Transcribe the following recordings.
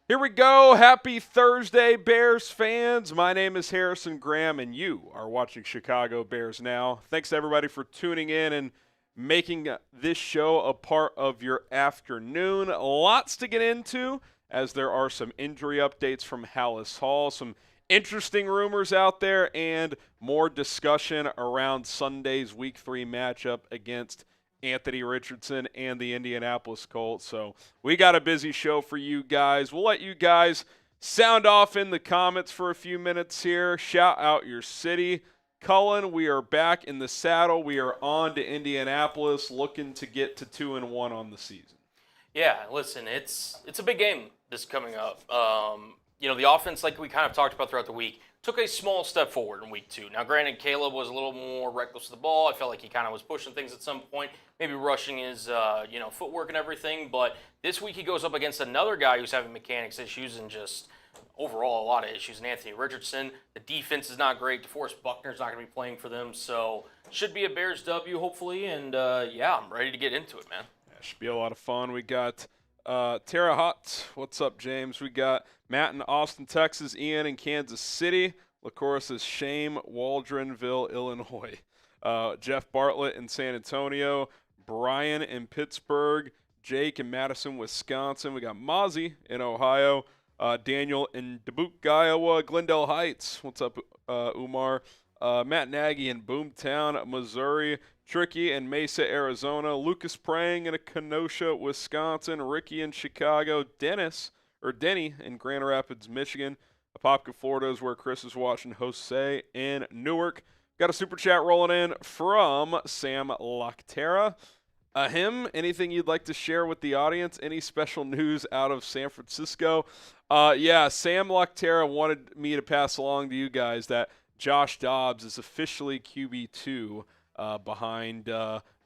Here we go. Happy Thursday, Bears fans. My name is Harrison Graham, and you are watching Chicago Bears Now. Thanks to everybody for tuning in and making this show a part of your afternoon. Lots to get into, as there are some injury updates from Hallis Hall, some interesting rumors out there, and more discussion around Sunday's Week 3 matchup against Anthony Richardson and the Indianapolis Colts. So we got a busy show for you guys. We'll let you guys sound off in the comments for a few minutes here. Shout out your city. Colin, we are back in the saddle. We are on to Indianapolis, looking to get to 2-1 on the season. Yeah, listen, it's a big game this coming up. The offense, like we kind of talked about throughout the week, took a small step forward in week 2. Now, granted, Caleb was a little more reckless with the ball. I felt like he kind of was pushing things at some point, maybe rushing his, footwork and everything. But this week he goes up against another guy who's having mechanics issues and just overall a lot of issues in Anthony Richardson. The defense is not great. DeForest Buckner's not going to be playing for them. So should be a Bears W, hopefully. And, I'm ready to get into it, man. Yeah, should be a lot of fun. We got Terre Haute. What's up, James? We got Matt in Austin, Texas, Ian in Kansas City, LaCourse is Shame, Waldronville, Illinois, Jeff Bartlett in San Antonio, Brian in Pittsburgh, Jake in Madison, Wisconsin. We got Mozzie in Ohio, Daniel in Dubuque, Iowa, Glendale Heights. What's up, Umar? Matt Nagy in Boomtown, Missouri, Tricky in Mesa, Arizona, Lucas Prang in Kenosha, Wisconsin, Ricky in Chicago, Denny in Grand Rapids, Michigan. Apopka, Florida is where Chris is watching. Jose in Newark. Got a super chat rolling in from Sam Lactera. Anything you'd like to share with the audience? Any special news out of San Francisco? Sam Lactera wanted me to pass along to you guys that Josh Dobbs is officially QB2 behind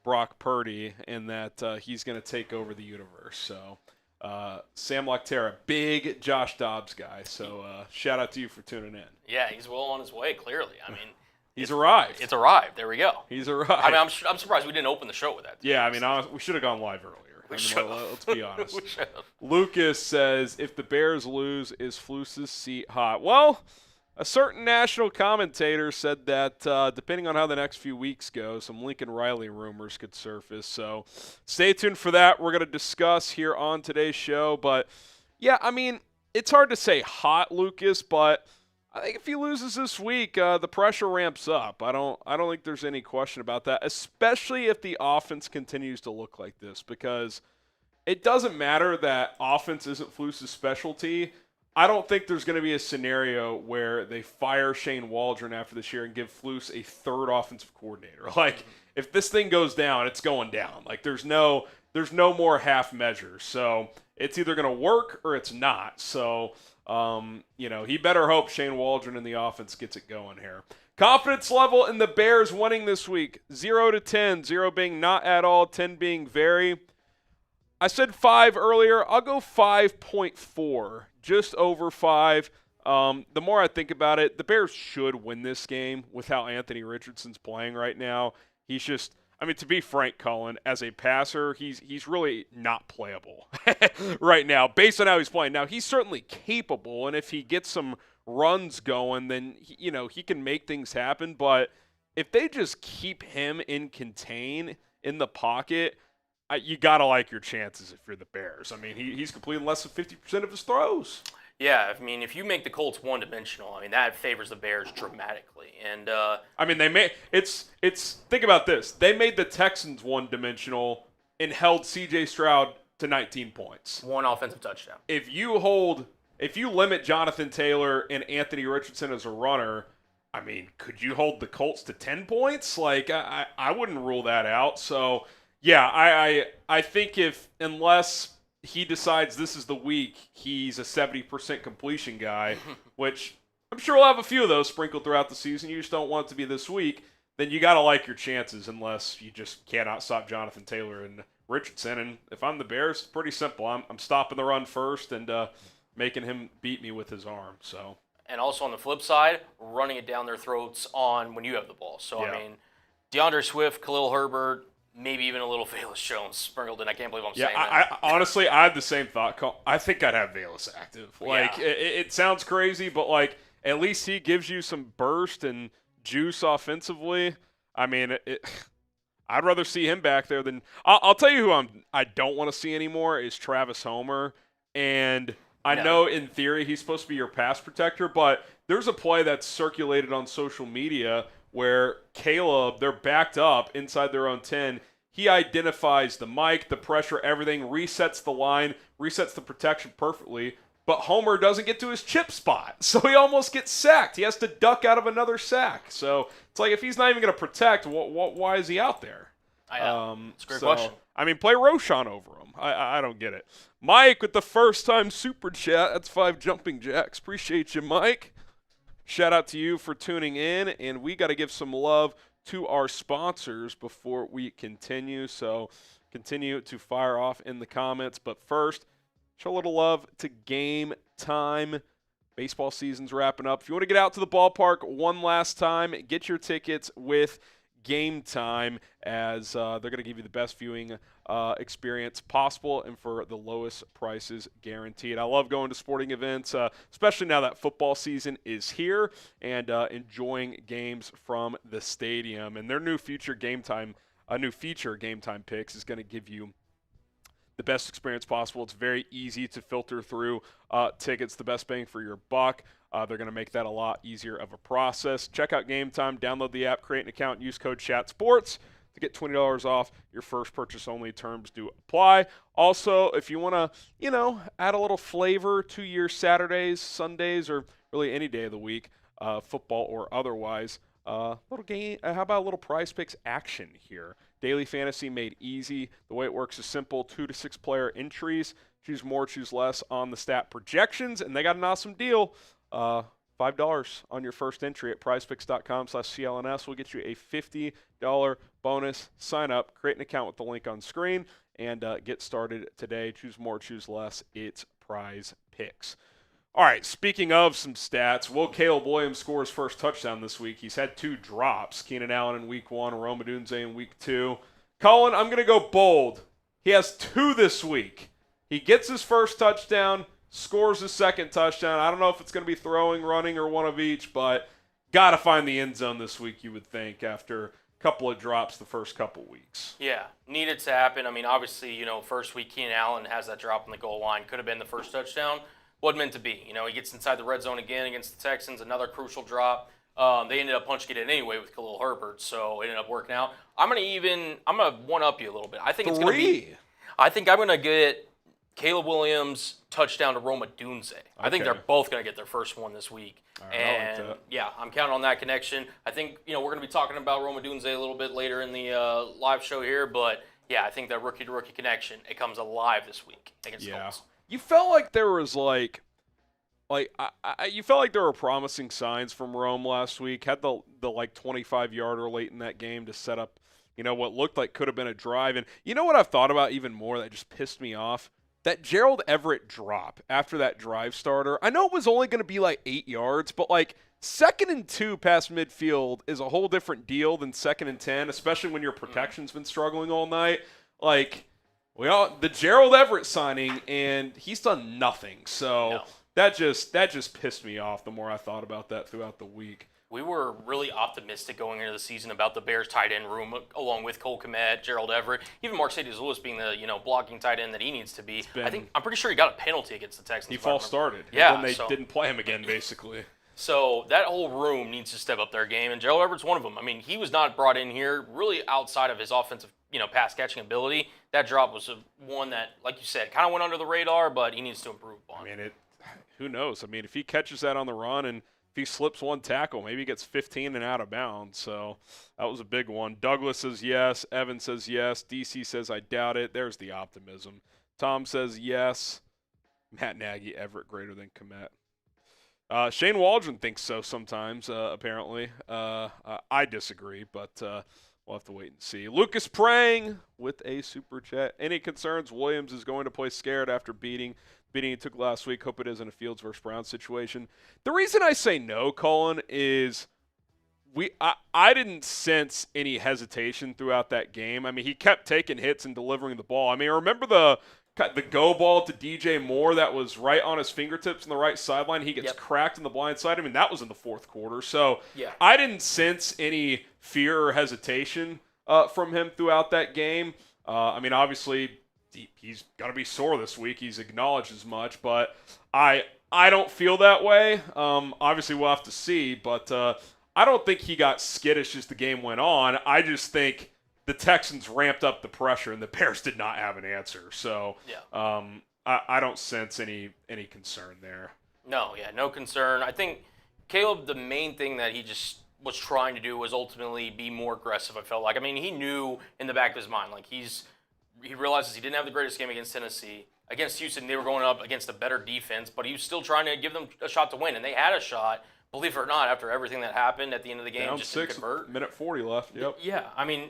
Brock Purdy, and that he's going to take over the universe. So Sam Lactera, big Josh Dobbs guy. So shout out to you for tuning in. Yeah, he's well on his way, clearly. I mean, he's arrived. It's arrived. There we go. He's arrived. I mean, I'm surprised we didn't open the show with that. Yeah, I mean, we should have gone live earlier. Let's be honest. We should have. Lucas says, if the Bears lose, is Flus's seat hot? Well, a certain national commentator said that depending on how the next few weeks go, some Lincoln Riley rumors could surface. So stay tuned for that. We're going to discuss here on today's show. But, yeah, I mean, it's hard to say hot, Lucas, but I think if he loses this week, the pressure ramps up. I don't think there's any question about that, especially if the offense continues to look like this, because it doesn't matter that offense isn't Flus's specialty. I don't think there's going to be a scenario where they fire Shane Waldron after this year and give Flus a third offensive coordinator. Like, if this thing goes down, it's going down. Like, there's no more half measures. So it's either going to work or it's not. So, he better hope Shane Waldron in the offense gets it going here. Confidence level in the Bears winning this week, 0 to 10, 0 being not at all, 10 being very. I said 5 earlier. I'll go 5.4, just over 5. The more I think about it, the Bears should win this game with how Anthony Richardson's playing right now. He's just, to be frank, Colin, as a passer, he's really not playable right now based on how he's playing. Now, he's certainly capable, and if he gets some runs going, then, he can make things happen. But if they just keep him in contain in the pocket, you got to like your chances if you're the Bears. I mean, he's completing less than 50% of his throws. Yeah, if you make the Colts one-dimensional, that favors the Bears dramatically. And think about this. They made the Texans one-dimensional and held C.J. Stroud to 19 points. One offensive touchdown. If you limit Jonathan Taylor and Anthony Richardson as a runner, could you hold the Colts to 10 points? Like, I wouldn't rule that out. So, yeah, I think unless he decides this is the week he's a 70% completion guy, which I'm sure we'll have a few of those sprinkled throughout the season. You just don't want it to be this week. Then you got to like your chances unless you just cannot stop Jonathan Taylor and Richardson. And if I'm the Bears, it's pretty simple. I'm stopping the run first and making him beat me with his arm. So. And also on the flip side, running it down their throats on when you have the ball. So, yeah. DeAndre Swift, Khalil Herbert, maybe even a little Veios Jones sprinkled in. I can't believe I'm Yeah, saying that. I honestly, I had the same thought. I think I'd have Veios active. Like, Yeah. it sounds crazy, but, like, at least he gives you some burst and juice offensively. I mean, I'd rather see him back there than I'll tell you who I don't want to see anymore is Travis Homer. And I know in theory he's supposed to be your pass protector, but there's a play that's circulated on social media where Caleb, they're backed up inside their own 10. He identifies the mic, the pressure, everything, resets the line, resets the protection perfectly. But Homer doesn't get to his chip spot, so he almost gets sacked. He has to duck out of another sack. So it's like if he's not even going to protect, why is he out there? It's a great question. I mean, play Roschon over him. I don't get it. Mike with the first-time super chat. That's 5 jumping jacks. Appreciate you, Mike. Shout out to you for tuning in, and we got to give some love to our sponsors before we continue. So continue to fire off in the comments. But first, show a little love to Game Time. Baseball season's wrapping up. If you want to get out to the ballpark one last time, get your tickets with Game Time, as they're going to give you the best viewing experience possible and for the lowest prices guaranteed. I love going to sporting events, especially now that football season is here, and enjoying games from the stadium. And their new feature Game Time picks is going to give you the best experience possible. It's very easy to filter through tickets, the best bang for your buck. They're going to make that a lot easier of a process. Check out Game Time, download the app, create an account, use code CHATSPORTS to get $20 off your first purchase only. Terms do apply. Also, if you want to, add a little flavor to your Saturdays, Sundays, or really any day of the week, football or otherwise, little game. How about a little Prize Picks action here? Daily fantasy made easy. The way it works is simple: 2 to 6 player entries. Choose more, choose less on the stat projections, and they got an awesome deal. $5 on your first entry at prizepicks.com/CLNS will get you a $50 bonus. Sign up, create an account with the link on screen, and get started today. Choose more, choose less. It's Prize Picks. All right, speaking of some stats, will Caleb Williams score his first touchdown this week? He's had 2 drops. Keenan Allen in week 1, Amegadjie in week 2. Colin, I'm going to go bold. He has 2 this week. He gets his first touchdown, scores his second touchdown. I don't know if it's going to be throwing, running, or one of each, but got to find the end zone this week, you would think, after a couple of drops the first couple weeks. Yeah, needed to happen. I mean, obviously, first week Keenan Allen has that drop on the goal line. Could have been the first touchdown. Wasn't meant to be. He gets inside the red zone again against the Texans, another crucial drop. They ended up punching it in anyway with Khalil Herbert, so it ended up working out. I'm gonna one-up you a little bit. I think I'm gonna get Caleb Williams touchdown to Amegadjie. I think they're both gonna get their first one this week. Right, and I like that. yeah, I'm counting on that connection. I think we're gonna be talking about Amegadjie a little bit later in the live show here, but yeah, I think that rookie-to-rookie connection, it comes alive this week against the Colts. You felt like there was you felt like there were promising signs from Rome last week. Had the 25-yarder late in that game to set up, what looked like could have been a drive. And you know what I've thought about even more that just pissed me off? That Gerald Everett drop after that drive starter. I know it was only going to be 8 yards, but 2nd and 2 past midfield is a whole different deal than 2nd and 10, especially when your protection's been struggling all night. The Gerald Everett signing, and he's done nothing. So that just pissed me off the more I thought about that throughout the week. We were really optimistic going into the season about the Bears tight end room, along with Cole Kmet, Gerald Everett, even Marcedes Lewis being the blocking tight end that he needs to be. I'm pretty sure he got a penalty against the Texans. He false started. Yeah, and then they didn't play him again, basically. So that whole room needs to step up their game, and Gerald Everett's one of them. I mean, he was not brought in here really outside of his offensive, pass catching ability. That drop was one that, like you said, kind of went under the radar, but he needs to improve on. I mean, who knows? I mean, if he catches that on the run and if he slips one tackle, maybe he gets 15 and out of bounds. So that was a big one. Douglas says yes. Evan says yes. DC says I doubt it. There's the optimism. Tom says yes. Matt Nagy, Everett greater than Kmet. Shane Waldron thinks so sometimes, apparently. I disagree, but we'll have to wait and see. Lucas Prang with a super chat. Any concerns? Williams is going to play scared after beating he took last week. Hope it isn't a Fields versus Brown situation. The reason I say no, Colin, is I didn't sense any hesitation throughout that game. I mean, he kept taking hits and delivering the ball. I mean, remember the go ball to DJ Moore that was right on his fingertips on the right sideline? He gets cracked in the blind side. I mean, that was in the fourth quarter. So I didn't sense any fear or hesitation from him throughout that game. I mean, obviously, he's got to be sore this week. He's acknowledged as much. But I don't feel that way. Obviously, we'll have to see. But I don't think he got skittish as the game went on. I just think the Texans ramped up the pressure, and the Bears did not have an answer. So I don't sense any concern there. No concern. I think Caleb, the main thing that he just was trying to do was ultimately be more aggressive, I felt like. I mean, he knew in the back of his mind, like he realizes he didn't have the greatest game against Tennessee. Against Houston, they were going up against a better defense, but he was still trying to give them a shot to win, and they had a shot. Believe it or not, after everything that happened at the end of the game, down just 6, didn't convert. Minute 40 left. Yep. Yeah, I mean,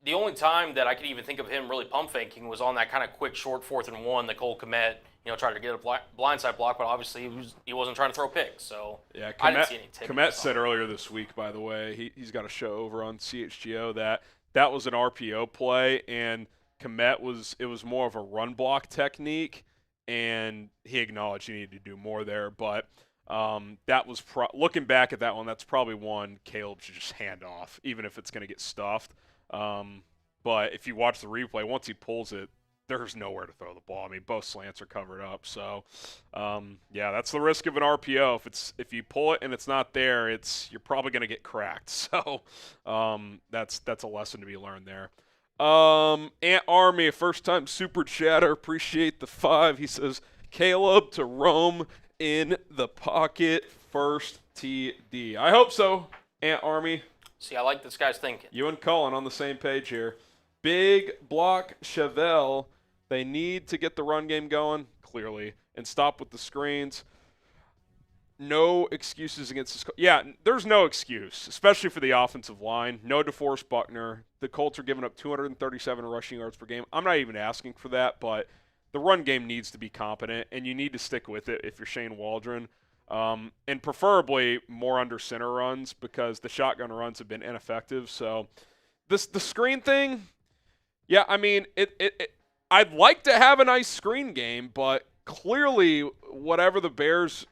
the only time that I could even think of him really pump faking was on that kind of quick, short 4th and 1 that Cole Kmet, tried to get a blindside block, but obviously he wasn't trying to throw picks. So yeah, I didn't see any Kmet said earlier this week, by the way, he's got a show over on CHGO that was an RPO play, and Kmet it was more of a run block technique, and he acknowledged he needed to do more there, but. That was looking back at that one. That's probably one Caleb should just hand off, even if it's going to get stuffed. But if you watch the replay, once he pulls it, there's nowhere to throw the ball. I mean, both slants are covered up. So, that's the risk of an RPO. If you pull it and it's not there, you're probably going to get cracked. So, that's a lesson to be learned there. Ant Army, a first-time super chatter. Appreciate the 5. He says, Caleb to Rome in the pocket, first TD. I hope so, Ant Army. See, I like this guy's thinking. You and Colin on the same page here. Big block Chevelle. They need to get the run game going, clearly, and stop with the screens. No excuses against this. Yeah, there's no excuse, especially for the offensive line. No DeForest Buckner. The Colts are giving up 237 rushing yards per game. I'm not even asking for that, but the run game needs to be competent, and you need to stick with it if you're Shane Waldron. And preferably more under center runs because the shotgun runs have been ineffective. So the screen thing, yeah, I mean, I'd like to have a nice screen game, but clearly whatever the Bears,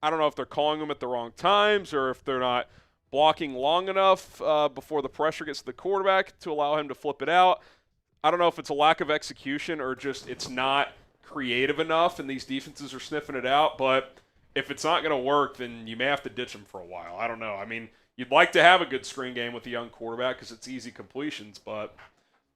I don't know if they're calling them at the wrong times or if they're not blocking long enough before the pressure gets to the quarterback to allow him to flip it out. I don't know if it's a lack of execution or just it's not creative enough and these defenses are sniffing it out. But if it's not going to work, then you may have to ditch them for a while. I don't know. I mean, you'd like to have a good screen game with a young quarterback because it's easy completions, but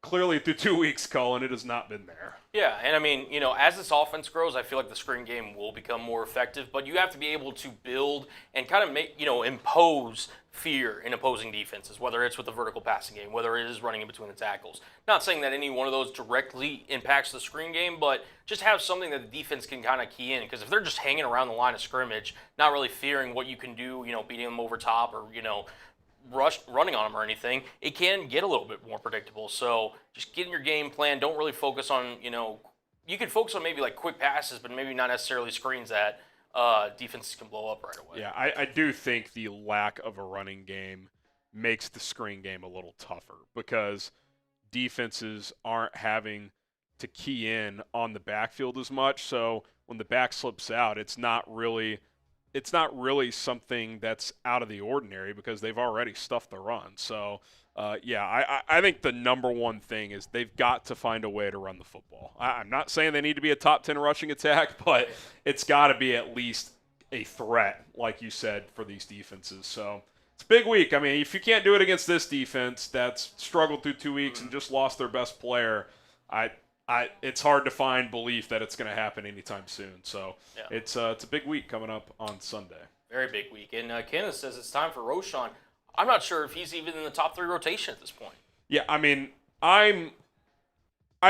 clearly through 2 weeks, Colin, it has not been there. Yeah, and I mean, as this offense grows, I feel like the screen game will become more effective, but you have to be able to build and kind of make, impose fear in opposing defenses, whether it's with the vertical passing game, whether it is running in between the tackles. Not saying that any one of those directly impacts the screen game, but just have something that the defense can kind of key in, because if they're just hanging around the line of scrimmage, not really fearing what you can do, beating them over top or, running on them or anything, it can get a little bit more predictable. So just get in your game plan. Don't really focus on, you can focus on maybe like quick passes, but maybe not necessarily screens that defenses can blow up right away. Yeah, I do think the lack of a running game makes the screen game a little tougher because defenses aren't having to key in on the backfield as much. So when the back slips out, it's not really something that's out of the ordinary because they've already stuffed the run. So, I think the number one thing is they've got to find a way to run the football. I'm not saying they need to be a top 10 rushing attack, but it's got to be at least a threat, like you said, for these defenses. So it's a big week. I mean, if you can't do it against this defense that's struggled through 2 weeks and just lost their best player, it's hard to find belief that it's going to happen anytime soon. So it's a big week coming up on Sunday. Very big week. And Kenneth says it's time for Roschon. I'm not sure if he's even in the top 3 rotation at this point. Yeah, I mean, I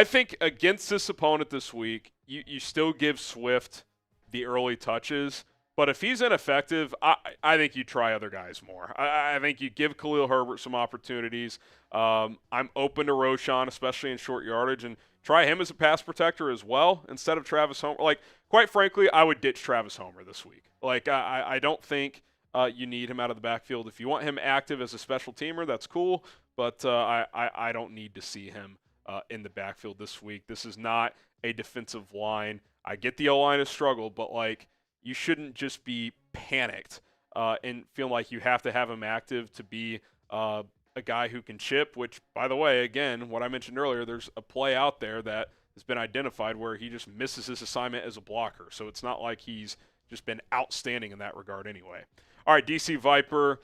think against this opponent this week, you still give Swift the early touches. But if he's ineffective, I think you try other guys more. I think you give Khalil Herbert some opportunities. I'm open to Roschon, especially in short yardage, and try him as a pass protector as well instead of Travis Homer. Like, quite frankly, I would ditch Travis Homer this week. Like, I don't think you need him out of the backfield. If you want him active as a special teamer, that's cool, but I don't need to see him in the backfield this week. This is not a defensive line. I get the O-line has struggled, but you shouldn't just be panicked and feel like you have to have him active to be a guy who can chip, which, by the way, again, what I mentioned earlier, there's a play out there that has been identified where he just misses his assignment as a blocker. So it's not like he's just been outstanding in that regard anyway. All right, DC Viper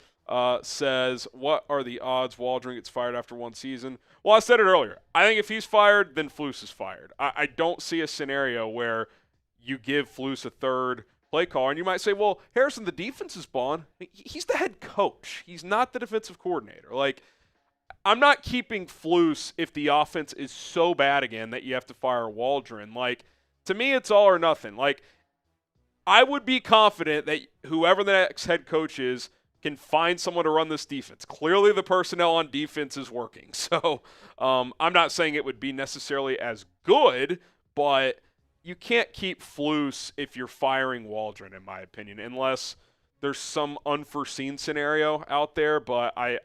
says, what are the odds Waldron gets fired after one season? Well, I said it earlier. I think if he's fired, then Flus is fired. I don't see a scenario where you give Flus a third play caller, and you might say, well, Harrison, the defense is gone. He's the head coach. He's not the defensive coordinator. I'm not keeping Flus if the offense is so bad again that you have to fire Waldron. To me, it's all or nothing. I would be confident that whoever the next head coach is can find someone to run this defense. Clearly, the personnel on defense is working. So I'm not saying it would be necessarily as good, but you can't keep Flus if you're firing Waldron, in my opinion, unless there's some unforeseen scenario out there. But I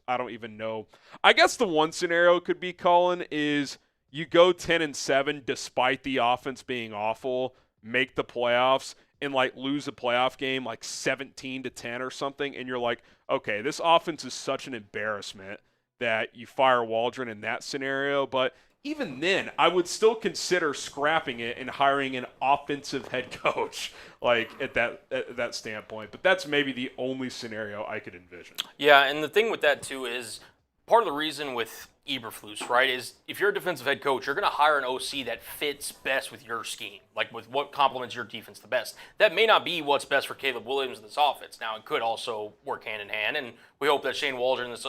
don't even know. I guess the one scenario could be, Colin, is you go 10-7 despite the offense being awful, make the playoffs, and lose a playoff game 17-10 or something, and you're like, okay, this offense is such an embarrassment that you fire Waldron in that scenario. But even then, I would still consider scrapping it and hiring an offensive head coach at that standpoint. But that's maybe the only scenario I could envision. Yeah, and the thing with that too is part of the reason with Eberflus, right, is if you're a defensive head coach, you're going to hire an OC that fits best with your scheme, with what complements your defense the best. That may not be what's best for Caleb Williams in this offense. Now, it could also work hand in hand, and we hope that Shane Waldron and this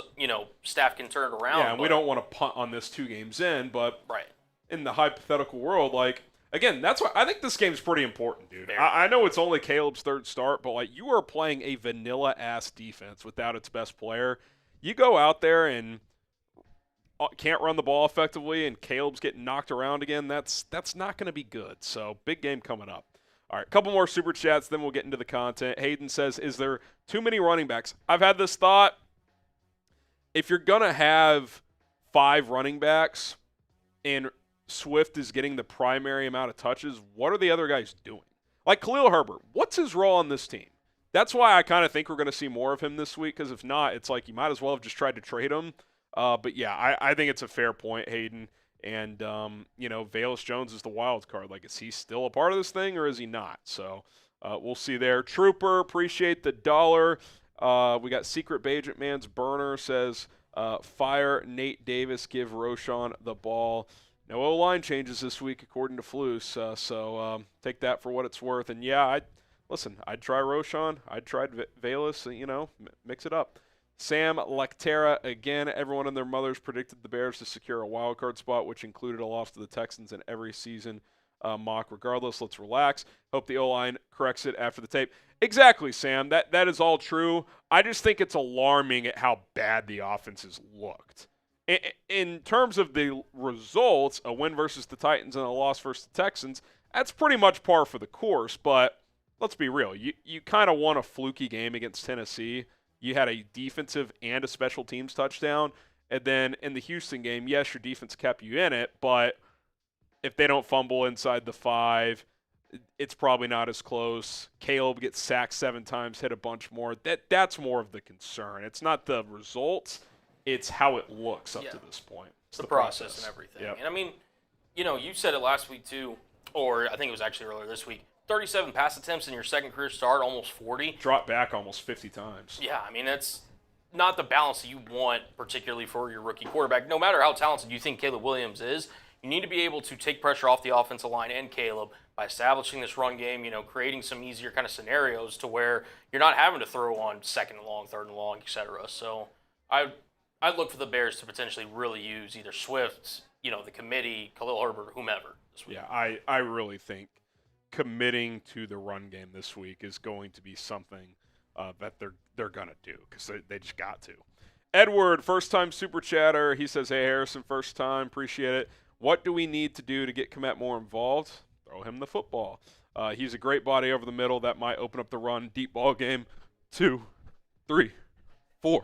staff can turn it around. Yeah, and we don't want to punt on this 2 games in, but right. In the hypothetical world, again, that's why I think this game's pretty important, dude. I know it's only Caleb's third start, but you are playing a vanilla-ass defense without its best player. You go out there and can't run the ball effectively, and Caleb's getting knocked around again, that's not going to be good. So, big game coming up. All right, a couple more super chats, then we'll get into the content. Hayden says, is there too many running backs? I've had this thought. If you're going to have 5 running backs and Swift is getting the primary amount of touches, what are the other guys doing? Khalil Herbert, what's his role on this team? That's why I kind of think we're going to see more of him this week, because if not, it's you might as well have just tried to trade him. But yeah, I think it's a fair point, Hayden. And, Veios Jones is the wild card. Is he still a part of this thing or is he not? So we'll see there. Trooper, appreciate the $1. We got Secret Agent Man's Burner says, fire Nate Davis, give Roschon the ball. No O-line changes this week, according to Flus. So take that for what it's worth. And yeah, I'd try Roschon. I'd try Veios, mix it up. Sam Lecterra, again, everyone and their mothers predicted the Bears to secure a wild card spot, which included a loss to the Texans in every season mock. Regardless, let's relax. Hope the O-line corrects it after the tape. Exactly, Sam. That is all true. I just think it's alarming at how bad the offense has looked. In terms of the results, a win versus the Titans and a loss versus the Texans, that's pretty much par for the course. But let's be real. You kind of won a fluky game against Tennessee. You had a defensive and a special teams touchdown. And then in the Houston game, yes, your defense kept you in it, but if they don't fumble inside the 5, it's probably not as close. Caleb gets sacked 7 times, hit a bunch more. That's more of the concern. It's not the results. It's how it looks up to this point. It's the process and everything. Yep. And you said it last week too, or I think it was actually earlier this week. 37 pass attempts in your second career start, almost 40. Dropped back almost 50 times. Yeah, that's not the balance that you want, particularly for your rookie quarterback. No matter how talented you think Caleb Williams is, you need to be able to take pressure off the offensive line and Caleb by establishing this run game, creating some easier kind of scenarios to where you're not having to throw on 2nd and long, 3rd and long, etc. So I'd look for the Bears to potentially really use either Swift, the committee, Khalil Herbert, whomever this week. Yeah, I really think committing to the run game this week is going to be something that they're going to do, because they just got to. Edward, first-time super chatter. He says, hey, Harrison, first time. Appreciate it. What do we need to do to get Kmet more involved? Throw him the football. He's a great body over the middle. That might open up the run, deep ball game 2, 3, 4,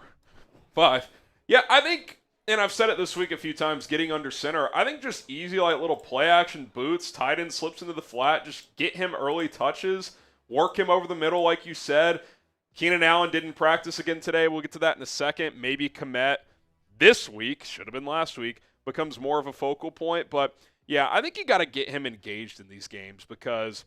5. Yeah, I think, and I've said it this week a few times, getting under center, I think just easy, like little play action boots, tight end slips into the flat, just get him early touches, work him over the middle like you said. Keenan Allen didn't practice again today. We'll get to that in a second. Maybe Kmet this week, should have been last week, becomes more of a focal point. But, yeah, I think you got to get him engaged in these games because,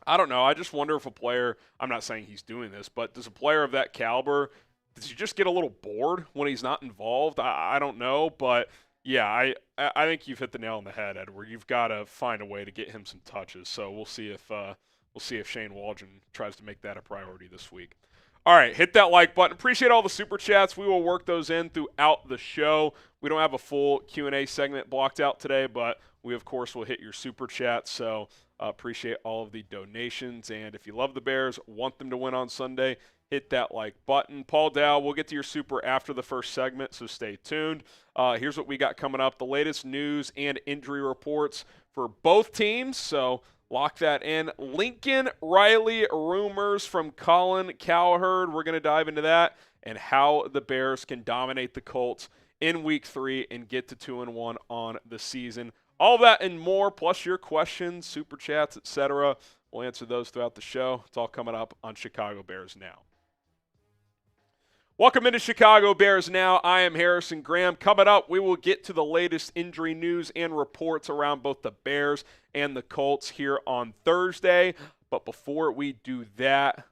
I don't know, I just wonder if a player, I'm not saying he's doing this, but does a player of that caliber, does he just get a little bored when he's not involved? I don't know, but, yeah, I think you've hit the nail on the head, Edward. You've got to find a way to get him some touches. So we'll see if Shane Waldron tries to make that a priority this week. All right, hit that like button. Appreciate all the super chats. We will work those in throughout the show. We don't have a full Q&A segment blocked out today, but we, of course, will hit your super chats. So appreciate all of the donations. And if you love the Bears, want them to win on Sunday, hit that like button. Paul Dow, we'll get to your super after the first segment, so stay tuned. Here's what we got coming up. The latest news and injury reports for both teams. So lock that in. Lincoln Riley rumors from Colin Cowherd. We're going to dive into that and how the Bears can dominate the Colts in Week 3 and get to 2-1 on the season. All that and more, plus your questions, super chats, etc. We'll answer those throughout the show. It's all coming up on Chicago Bears Now. Welcome into Chicago Bears Now. I am Harrison Graham. Coming up, we will get to the latest injury news and reports around both the Bears and the Colts here on Thursday. But before we do that,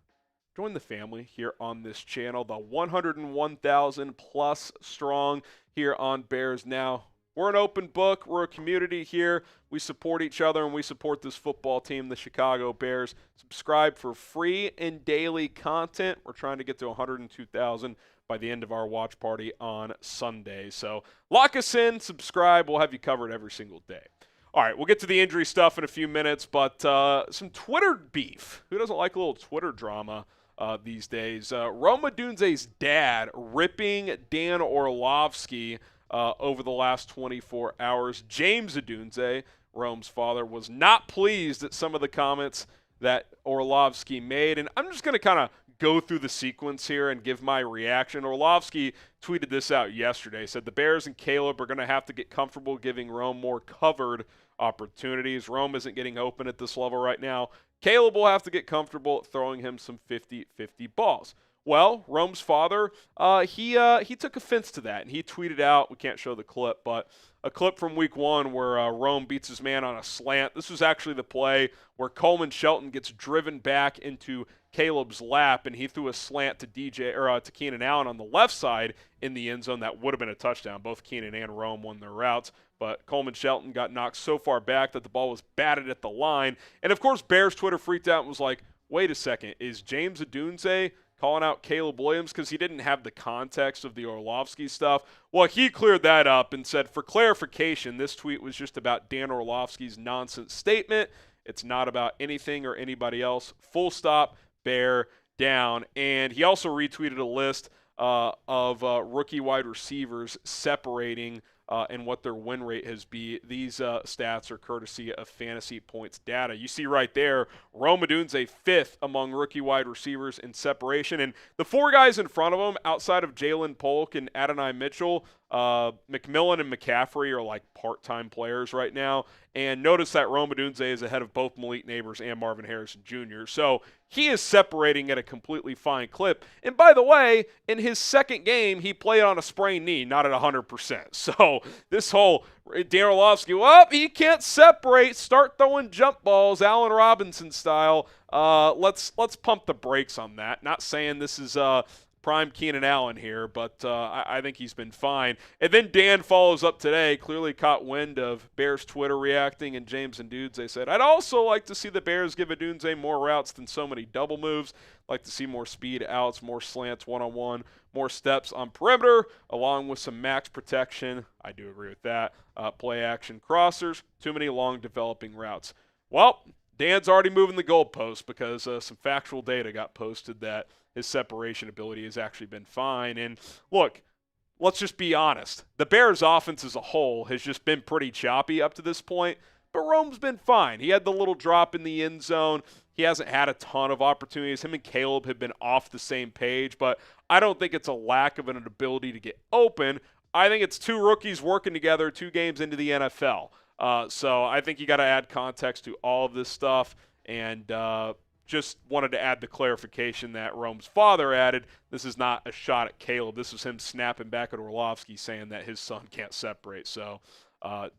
join the family here on this channel, the 101,000 plus strong here on Bears Now. We're an open book. We're a community here. We support each other, and we support this football team, the Chicago Bears. Subscribe for free and daily content. We're trying to get to 102,000 by the end of our watch party on Sunday. So lock us in, subscribe. We'll have you covered every single day. All right, we'll get to the injury stuff in a few minutes, but some Twitter beef. Who doesn't like a little Twitter drama these days? Rome Odunze's dad ripping Dan Orlovsky over the last 24 hours. James Odunze, Rome's father, was not pleased at some of the comments that Orlovsky made. And I'm just going to kind of go through the sequence here and give my reaction. Orlovsky tweeted this out yesterday. Said the Bears and Caleb are going to have to get comfortable giving Rome more covered opportunities. Rome isn't getting open at this level right now. Caleb will have to get comfortable throwing him some 50-50 balls. Well, Rome's father, he took offense to that, and he tweeted out, we can't show the clip, but a clip from Week 1 where Rome beats his man on a slant. This was actually the play where Coleman Shelton gets driven back into Caleb's lap, and he threw a slant to to Keenan Allen on the left side in the end zone. That would have been a touchdown. Both Keenan and Rome won their routes, but Coleman Shelton got knocked so far back that the ball was batted at the line. And, of course, Bears Twitter freaked out and was like, wait a second, is James Odunze calling out Caleb Williams because he didn't have the context of the Orlovsky stuff? Well, he cleared that up and said, for clarification, this tweet was just about Dan Orlovsky's nonsense statement. It's not about anything or anybody else. Full stop, bear down. And he also retweeted a list of rookie wide receivers separating and what their win rate has been. These stats are courtesy of Fantasy Points data. You see right there, Rome Odunze 5th among rookie wide receivers in separation. And the four guys in front of him, outside of Jalen Polk and Adonai Mitchell, McMillan and McCaffrey are like part-time players right now. And notice that Rome Odunze is ahead of both Malik Neighbors and Marvin Harrison Jr. So he is separating at a completely fine clip. And by the way, in his second game, he played on a sprained knee, not at 100%. So this whole Dan Orlovsky, well, he can't separate, start throwing jump balls, Allen Robinson style. Let's pump the brakes on that. Not saying this is prime Keenan Allen here, but I think he's been fine. And then Dan follows up today, clearly caught wind of Bears Twitter reacting, and James and Odunze said, I'd also like to see the Bears give Odunze more routes than so many double moves. Like to see more speed outs, more slants one-on-one, more steps on perimeter, along with some max protection. I do agree with that. Play action crossers, too many long developing routes. Well, Dan's already moving the goalpost because some factual data got posted that his separation ability has actually been fine. And look, let's just be honest. The Bears offense as a whole has just been pretty choppy up to this point. but Rome's been fine. He had the little drop in the end zone. He hasn't had a ton of opportunities. Him and Caleb have been off the same page, but I don't think it's a lack of an ability to get open. I think it's two rookies working together 2 games into the NFL. So I think you got to add context to all of this stuff, and just wanted to add the clarification that Rome's father added. This is not a shot at Caleb. This is him snapping back at Orlovsky saying that his son can't separate. So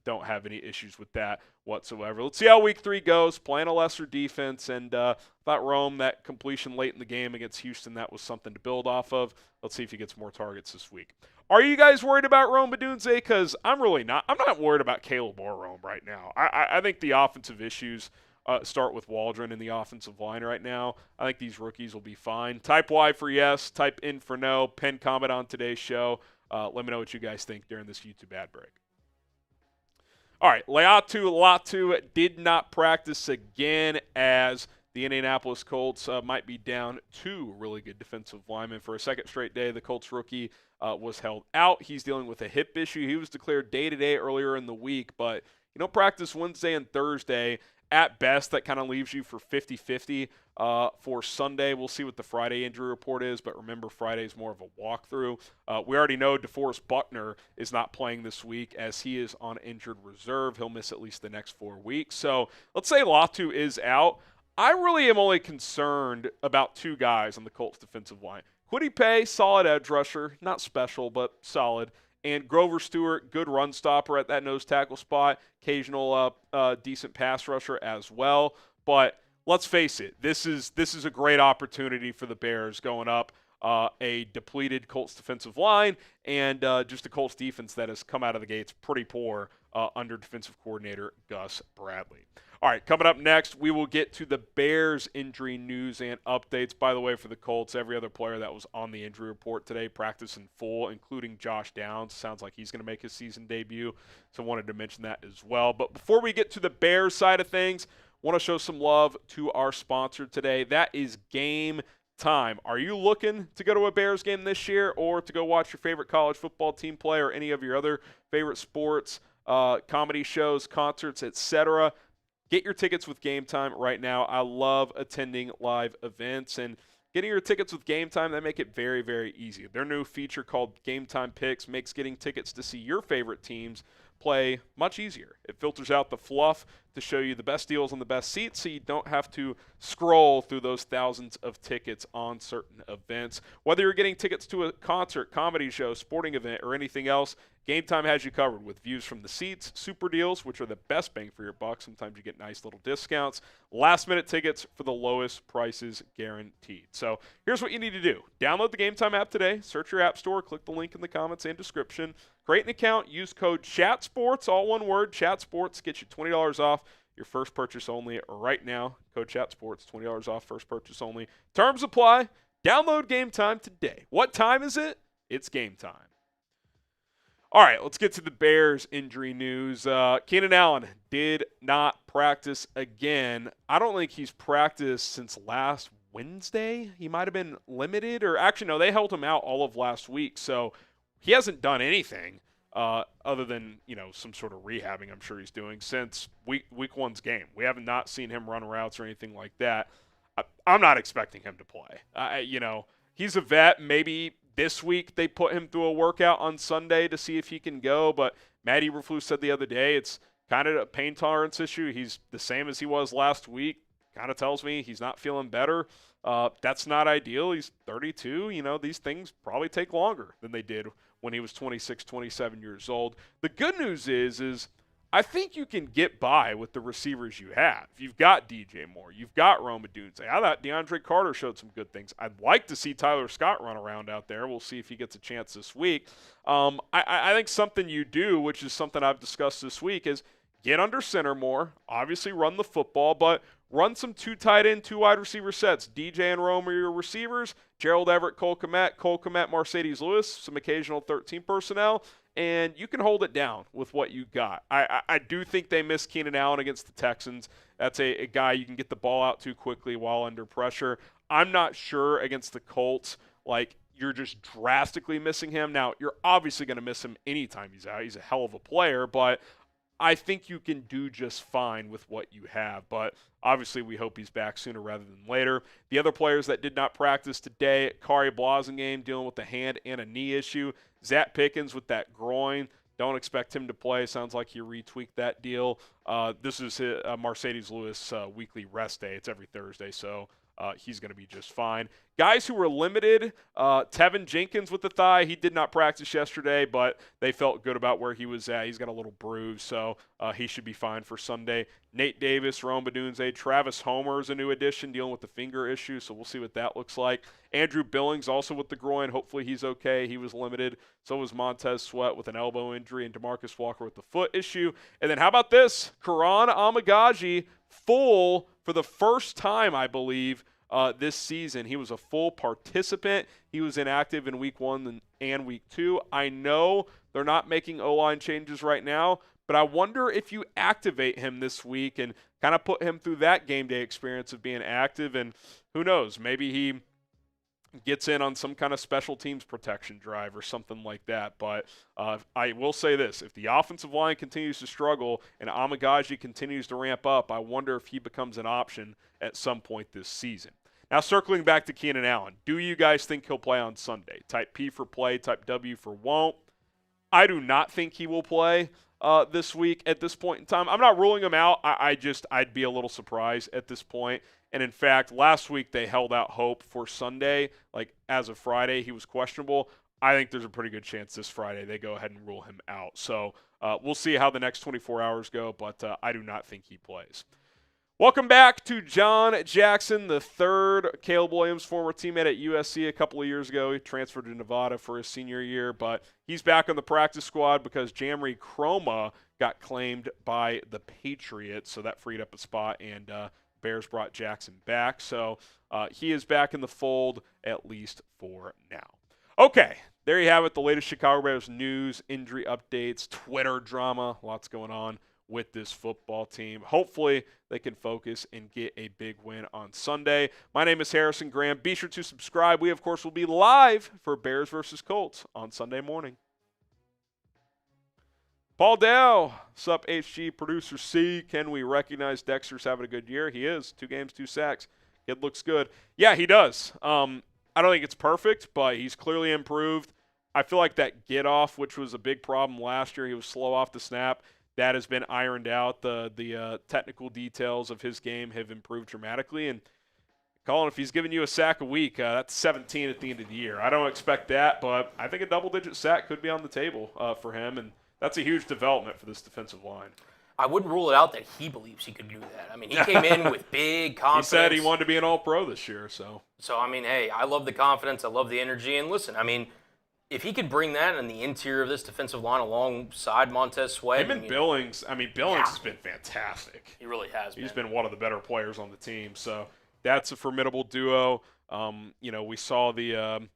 don't have any issues with that whatsoever. Let's see how week 3 goes. Playing a lesser defense, and thought Rome, that completion late in the game against Houston, that was something to build off of. Let's see if he gets more targets this week. Are you guys worried about Rome Odunze? Because I'm really not. I'm not worried about Caleb or Rome right now. I think the offensive issues start with Waldron in the offensive line right now. I think these rookies will be fine. Type Y for yes, type in for no. Pin comment on today's show. Let me know what you guys think during this YouTube ad break. All right, Latu did not practice again, as the Indianapolis Colts might be down 2 really good defensive linemen for a second straight day. The Colts rookie was held out. He's dealing with a hip issue. He was declared day-to-day earlier in the week, but you don't practice Wednesday and Thursday. At best, that kind of leaves you for 50-50 for Sunday. We'll see what the Friday injury report is, but remember, Friday is more of a walkthrough. We already know DeForest Buckner is not playing this week, as he is on injured reserve. He'll miss at least the next 4 weeks. So let's say Latu is out. I really am only concerned about 2 guys on the Colts defensive line. Kwity Paye, solid edge rusher, not special, but solid. And Grover Stewart, good run stopper at that nose tackle spot, occasional decent pass rusher as well. But let's face it, this is a great opportunity for the Bears going up a depleted Colts defensive line, and just a Colts defense that has come out of the gates pretty poor under defensive coordinator Gus Bradley. All right, coming up next, we will get to the Bears injury news and updates. By the way, for the Colts, every other player that was on the injury report today practiced in full, including Josh Downs. Sounds like he's going to make his season debut, so I wanted to mention that as well. But before we get to the Bears side of things, I want to show some love to our sponsor today. That is Game Time. Are you looking to go to a Bears game this year, or to go watch your favorite college football team play, or any of your other favorite sports, comedy shows, concerts, etc.? Get your tickets with Game Time right now. I love attending live events, and getting your tickets with Game Time, they make it very, very easy. Their new feature called Game Time Picks makes getting tickets to see your favorite teams play much easier. It filters out the fluff to show you the best deals on the best seats, so you don't have to scroll through those thousands of tickets on certain events. Whether you're getting tickets to a concert, comedy show, sporting event, or anything else, Game Time has you covered with views from the seats, super deals, which are the best bang for your buck. Sometimes you get nice little discounts, last-minute tickets for the lowest prices guaranteed. So here's what you need to do. Download the Game Time app today, search your app store, click the link in the comments and description, create an account, use code CHATSPORTS, all one word, CHATSPORTS, get you $20 off your first purchase only right now. Code CHATSPORTS, $20 off first purchase only. Terms apply. Download Game Time today. What time is it? It's game time. All right, let's get to the Bears injury news. Keenan Allen did not practice again. I don't think he's practiced since last Wednesday. He might have been limited, or actually, no, they held him out all of last week. So he hasn't done anything other than, some sort of rehabbing I'm sure he's doing since week 1's game. We have not seen him run routes or anything like that. I'm not expecting him to play. He's a vet. Maybe this week they put him through a workout on Sunday to see if he can go, but Matt Eberflus said the other day it's kind of a pain tolerance issue. He's the same as he was last week. Kind of tells me he's not feeling better. That's not ideal. He's 32. These things probably take longer than they did when he was 26, 27 years old. The good news is I think you can get by with the receivers you have. You've got DJ Moore. You've got Rome Odunze. I thought DeAndre Carter showed some good things. I'd like to see Tyler Scott run around out there. We'll see if he gets a chance this week. I think something you do, which is something I've discussed this week, is get under center more. Obviously run the football, but run some 2 tight end, 2 wide receiver sets. DJ and Rome are your receivers. Gerald Everett, Cole Kmet, Mercedes Lewis, some occasional 13 personnel. And you can hold it down with what you got. I do think they missed Keenan Allen against the Texans. That's a guy you can get the ball out to quickly while under pressure. I'm not sure against the Colts, you're just drastically missing him. Now, you're obviously going to miss him anytime he's out. He's a hell of a player, but I think you can do just fine with what you have. But obviously, we hope he's back sooner rather than later. The other players that did not practice today, Kari Blasingame dealing with a hand and a knee issue. Zach Pickens with that groin. Don't expect him to play. Sounds like he retweaked that deal. This is Mercedes Lewis weekly rest day. It's every Thursday, so he's going to be just fine. Guys who were limited, Teven Jenkins with the thigh. He did not practice yesterday, but they felt good about where he was at. He's got a little bruise, so he should be fine for Sunday. Nate Davis, Rome Badunze, Travis Homer is a new addition dealing with the finger issue, so we'll see what that looks like. Andrew Billings also with the groin. Hopefully he's okay. He was limited. So was Montez Sweat with an elbow injury and DeMarcus Walker with the foot issue. And then how about this? Karan Amegadjie full for the first time, I believe, this season. He was a full participant. He was inactive in week 1 and week 2. I know they're not making O-line changes right now, but I wonder if you activate him this week and kind of put him through that game day experience of being active, and who knows, maybe he gets in on some kind of special teams protection drive or something like that. But I will say this, if the offensive line continues to struggle and Amegadjie continues to ramp up, I wonder if he becomes an option at some point this season. Now, circling back to Keenan Allen, do you guys think he'll play on Sunday? Type P for play, type W for won't. I do not think he will play this week at this point in time. I'm not ruling him out. I'd be a little surprised at this point. And in fact, last week they held out hope for Sunday. Like as of Friday, he was questionable. I think there's a pretty good chance this Friday they go ahead and rule him out. So we'll see how the next 24 hours go, but I do not think he plays. Welcome back to John Jackson, the third. Caleb Williams, former teammate at USC a couple of years ago. He transferred to Nevada for his senior year, but he's back on the practice squad because Jamry Chroma got claimed by the Patriots, so that freed up a spot, and Bears brought Jackson back. So he is back in the fold, at least for now. Okay, there you have it, the latest Chicago Bears news, injury updates, Twitter drama, lots going on with this football team. Hopefully they can focus and get a big win on Sunday. My name is Harrison Graham. Be sure to subscribe. We, of course, will be live for Bears versus Colts on Sunday morning. Paul Dow, sup HG, producer C. Can we recognize Dexter's having a good year? He is. 2 games, 2 sacks. It looks good. Yeah, he does. I don't think it's perfect, but he's clearly improved. I feel like that get-off, which was a big problem last year, he was slow off the snap. That has been ironed out. The technical details of his game have improved dramatically. And Colin, if he's giving you a sack a week, that's 17 at the end of the year. I don't expect that, but I think a double-digit sack could be on the table for him, and that's a huge development for this defensive line. I wouldn't rule it out that he believes he could do that. I mean, he came in with big confidence. He said he wanted to be an All-Pro this year. So, I mean, hey, I love the confidence. I love the energy. And listen, I mean, if he could bring that in the interior of this defensive line alongside Montez Sweat. Him and Billings, Billings has been fantastic. He really has He's been one of the better players on the team. So that's a formidable duo. We saw the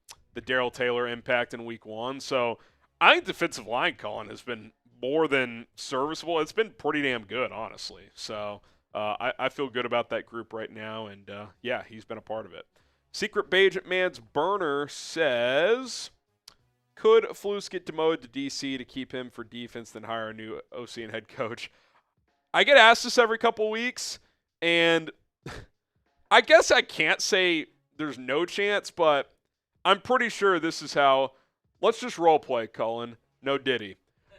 Darrell Taylor impact in week 1. So I think defensive line, Colin, has been more than serviceable. It's been pretty damn good, honestly. So I feel good about that group right now. And, yeah, he's been a part of it. Secret Bajent Man's Burner says, could Flus get demoted to DC to keep him for defense, then hire a new OC and head coach? I get asked this every couple weeks, and I guess I can't say there's no chance, but I'm pretty sure this is how. Let's just role play, Colin. No Diddy.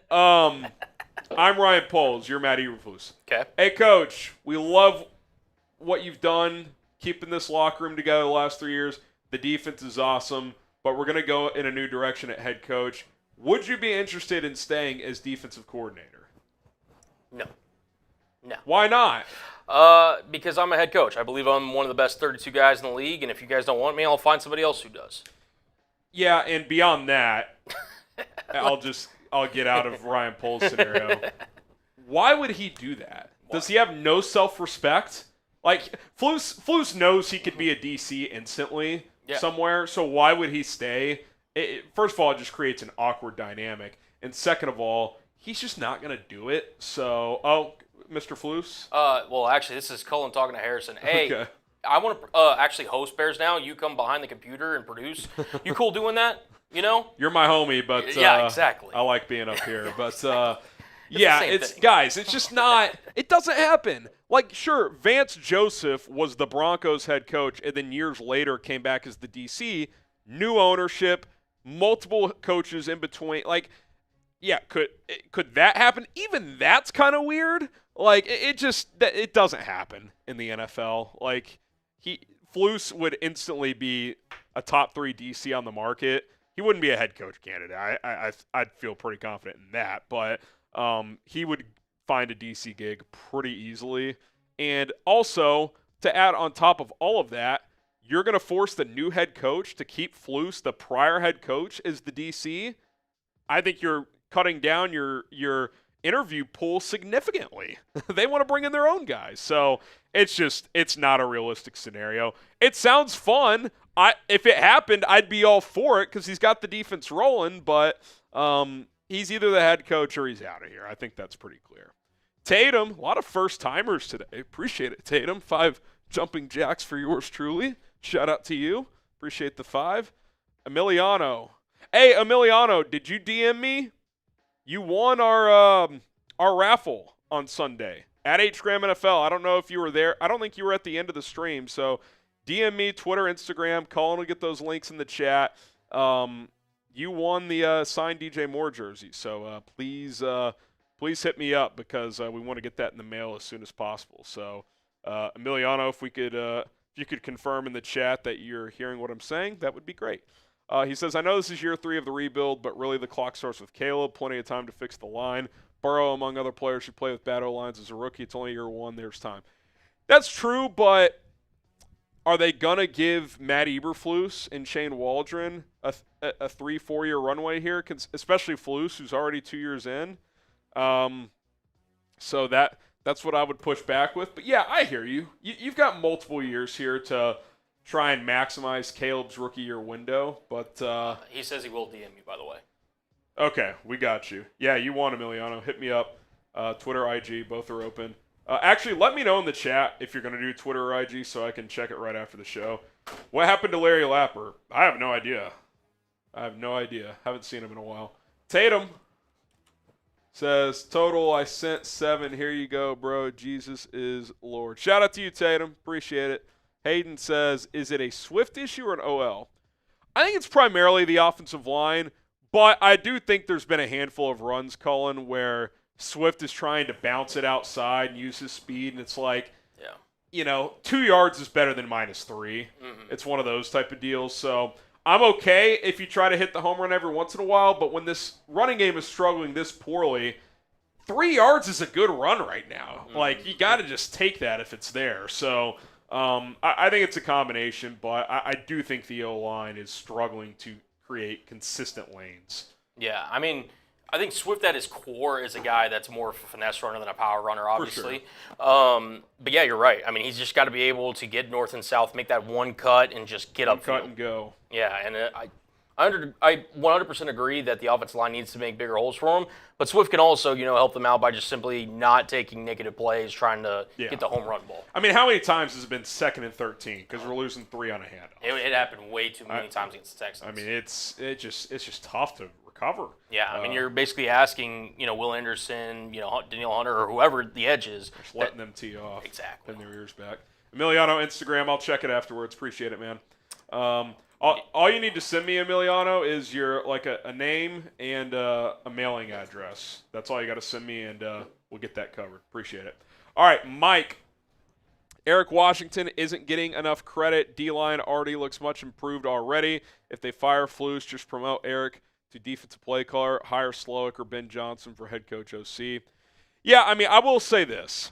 I'm Ryan Poles. You're Matt Eberflus. Okay. Hey, Coach, we love what you've done, keeping this locker room together the last 3 years. The defense is awesome, but we're going to go in a new direction at head coach. Would you be interested in staying as defensive coordinator? No. Why not? Because I'm a head coach. I believe I'm one of the best 32 guys in the league, and if you guys don't want me, I'll find somebody else who does. Yeah, and beyond that, I'll get out of Ryan Poles' scenario. Why would he do that? Why? Does he have no self-respect? Like, Flus knows he could be a DC instantly somewhere, so why would he stay? First of all, it just creates an awkward dynamic. And second of all, he's just not going to do it. So, Mr. Flus? Well, actually, this is Colin talking to Harrison. Hey, okay. I want to actually host Bears now. You come behind the computer and produce. You cool doing that? You know? You're my homie, but yeah, exactly. I like being up here. But, Yeah, the same it's thing. guys, it's just not – it doesn't happen. Like, sure, Vance Joseph was the Broncos head coach and then years later came back as the DC, new ownership, multiple coaches in between. Like, yeah, could that happen? Even that's kind of weird. Like, it doesn't happen in the NFL. Like, Flus would instantly be a top 3 DC on the market. He wouldn't be a head coach candidate. I'd feel pretty confident in that, but he would find a DC gig pretty easily. And also, to add on top of all of that, you're going to force the new head coach to keep Flus, the prior head coach, as the DC. I think you're cutting down your interview pool significantly. They want to bring in their own guys. So it's not a realistic scenario. It sounds fun. If it happened, I'd be all for it because he's got the defense rolling, but he's either the head coach or he's out of here. I think that's pretty clear. Tatum, a lot of first-timers today. Appreciate it, Tatum. 5 jumping jacks for yours truly. Shout out to you. Appreciate the 5. Emiliano. Hey, Emiliano, did you DM me? You won our raffle on Sunday at HGram NFL. I don't know if you were there. I don't think you were at the end of the stream, so DM me, Twitter, Instagram. Colin will get those links in the chat. You won the signed DJ Moore jersey, so please hit me up because we want to get that in the mail as soon as possible. So, Emiliano, if you could confirm in the chat that you're hearing what I'm saying, that would be great. He says, I know this is year 3 of the rebuild, but really the clock starts with Caleb. Plenty of time to fix the line. Burrow, among other players, should play with bad O-lines as a rookie. It's only year 1. There's time. That's true, but are they going to give Matt Eberflus and Shane Waldron a 3-4 year runway here, especially Flus, who's already 2 years in? So that's what I would push back with. But, yeah, I hear you. You've got multiple years here to – try and maximize Caleb's rookie year window, but he says he will DM you, by the way. Okay, we got you. Yeah, you won, Emiliano. Hit me up. Twitter, IG, both are open. Actually, let me know in the chat if you're going to do Twitter or IG so I can check it right after the show. What happened to Larry Lapper? I have no idea. Haven't seen him in a while. Tatum says, total, I sent 7. Here you go, bro. Jesus is Lord. Shout out to you, Tatum. Appreciate it. Hayden says, is it a Swift issue or an OL? I think it's primarily the offensive line, but I do think there's been a handful of runs, Colin, where Swift is trying to bounce it outside and use his speed, and it's like, 2 yards is better than -3. Mm-hmm. It's one of those type of deals. So I'm okay if you try to hit the home run every once in a while, but when this running game is struggling this poorly, 3 yards is a good run right now. Mm-hmm. Like, you got to just take that if it's there. So I think it's a combination, but I do think the O-line is struggling to create consistent lanes. Yeah, I mean, I think Swift at his core is a guy that's more of a finesse runner than a power runner, obviously. For sure. But yeah, you're right. I mean, he's just got to be able to get north and south, make that one cut, and just get up. Cut and go. Yeah, and I 100% agree that the offensive line needs to make bigger holes for him, but Swift can also, help them out by just simply not taking negative plays, trying to get the home run ball. I mean, how many times has it been 2nd and 13 because we're losing 3 on a handoff? It happened way too many times against the Texans. I mean, it's just tough to recover. Yeah, I mean, you're basically asking, Will Anderson, Danielle Hunter, or whoever the edge is. Just letting them tee off. Exactly. Pin their ears back. Emiliano, Instagram, I'll check it afterwards. Appreciate it, man. All you need to send me, Emiliano, is your a name and a mailing address. That's all you got to send me, and we'll get that covered. Appreciate it. All right, Mike. Eric Washington isn't getting enough credit. D-line already looks much improved already. If they fire Flus, just promote Eric to defensive play caller. Hire Slowick or Ben Johnson for head coach OC. Yeah, I mean, I will say this.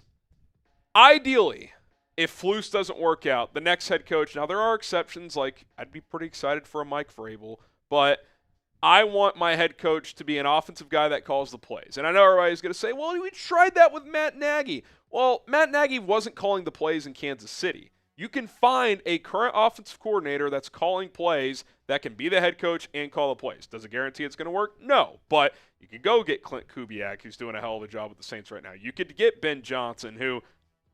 Ideally, if Flus doesn't work out, the next head coach, now there are exceptions, like I'd be pretty excited for a Mike Vrabel, but I want my head coach to be an offensive guy that calls the plays. And I know everybody's going to say, well, we tried that with Matt Nagy. Well, Matt Nagy wasn't calling the plays in Kansas City. You can find a current offensive coordinator that's calling plays that can be the head coach and call the plays. Does it guarantee it's going to work? No. But you could go get Clint Kubiak, who's doing a hell of a job with the Saints right now. You could get Ben Johnson, who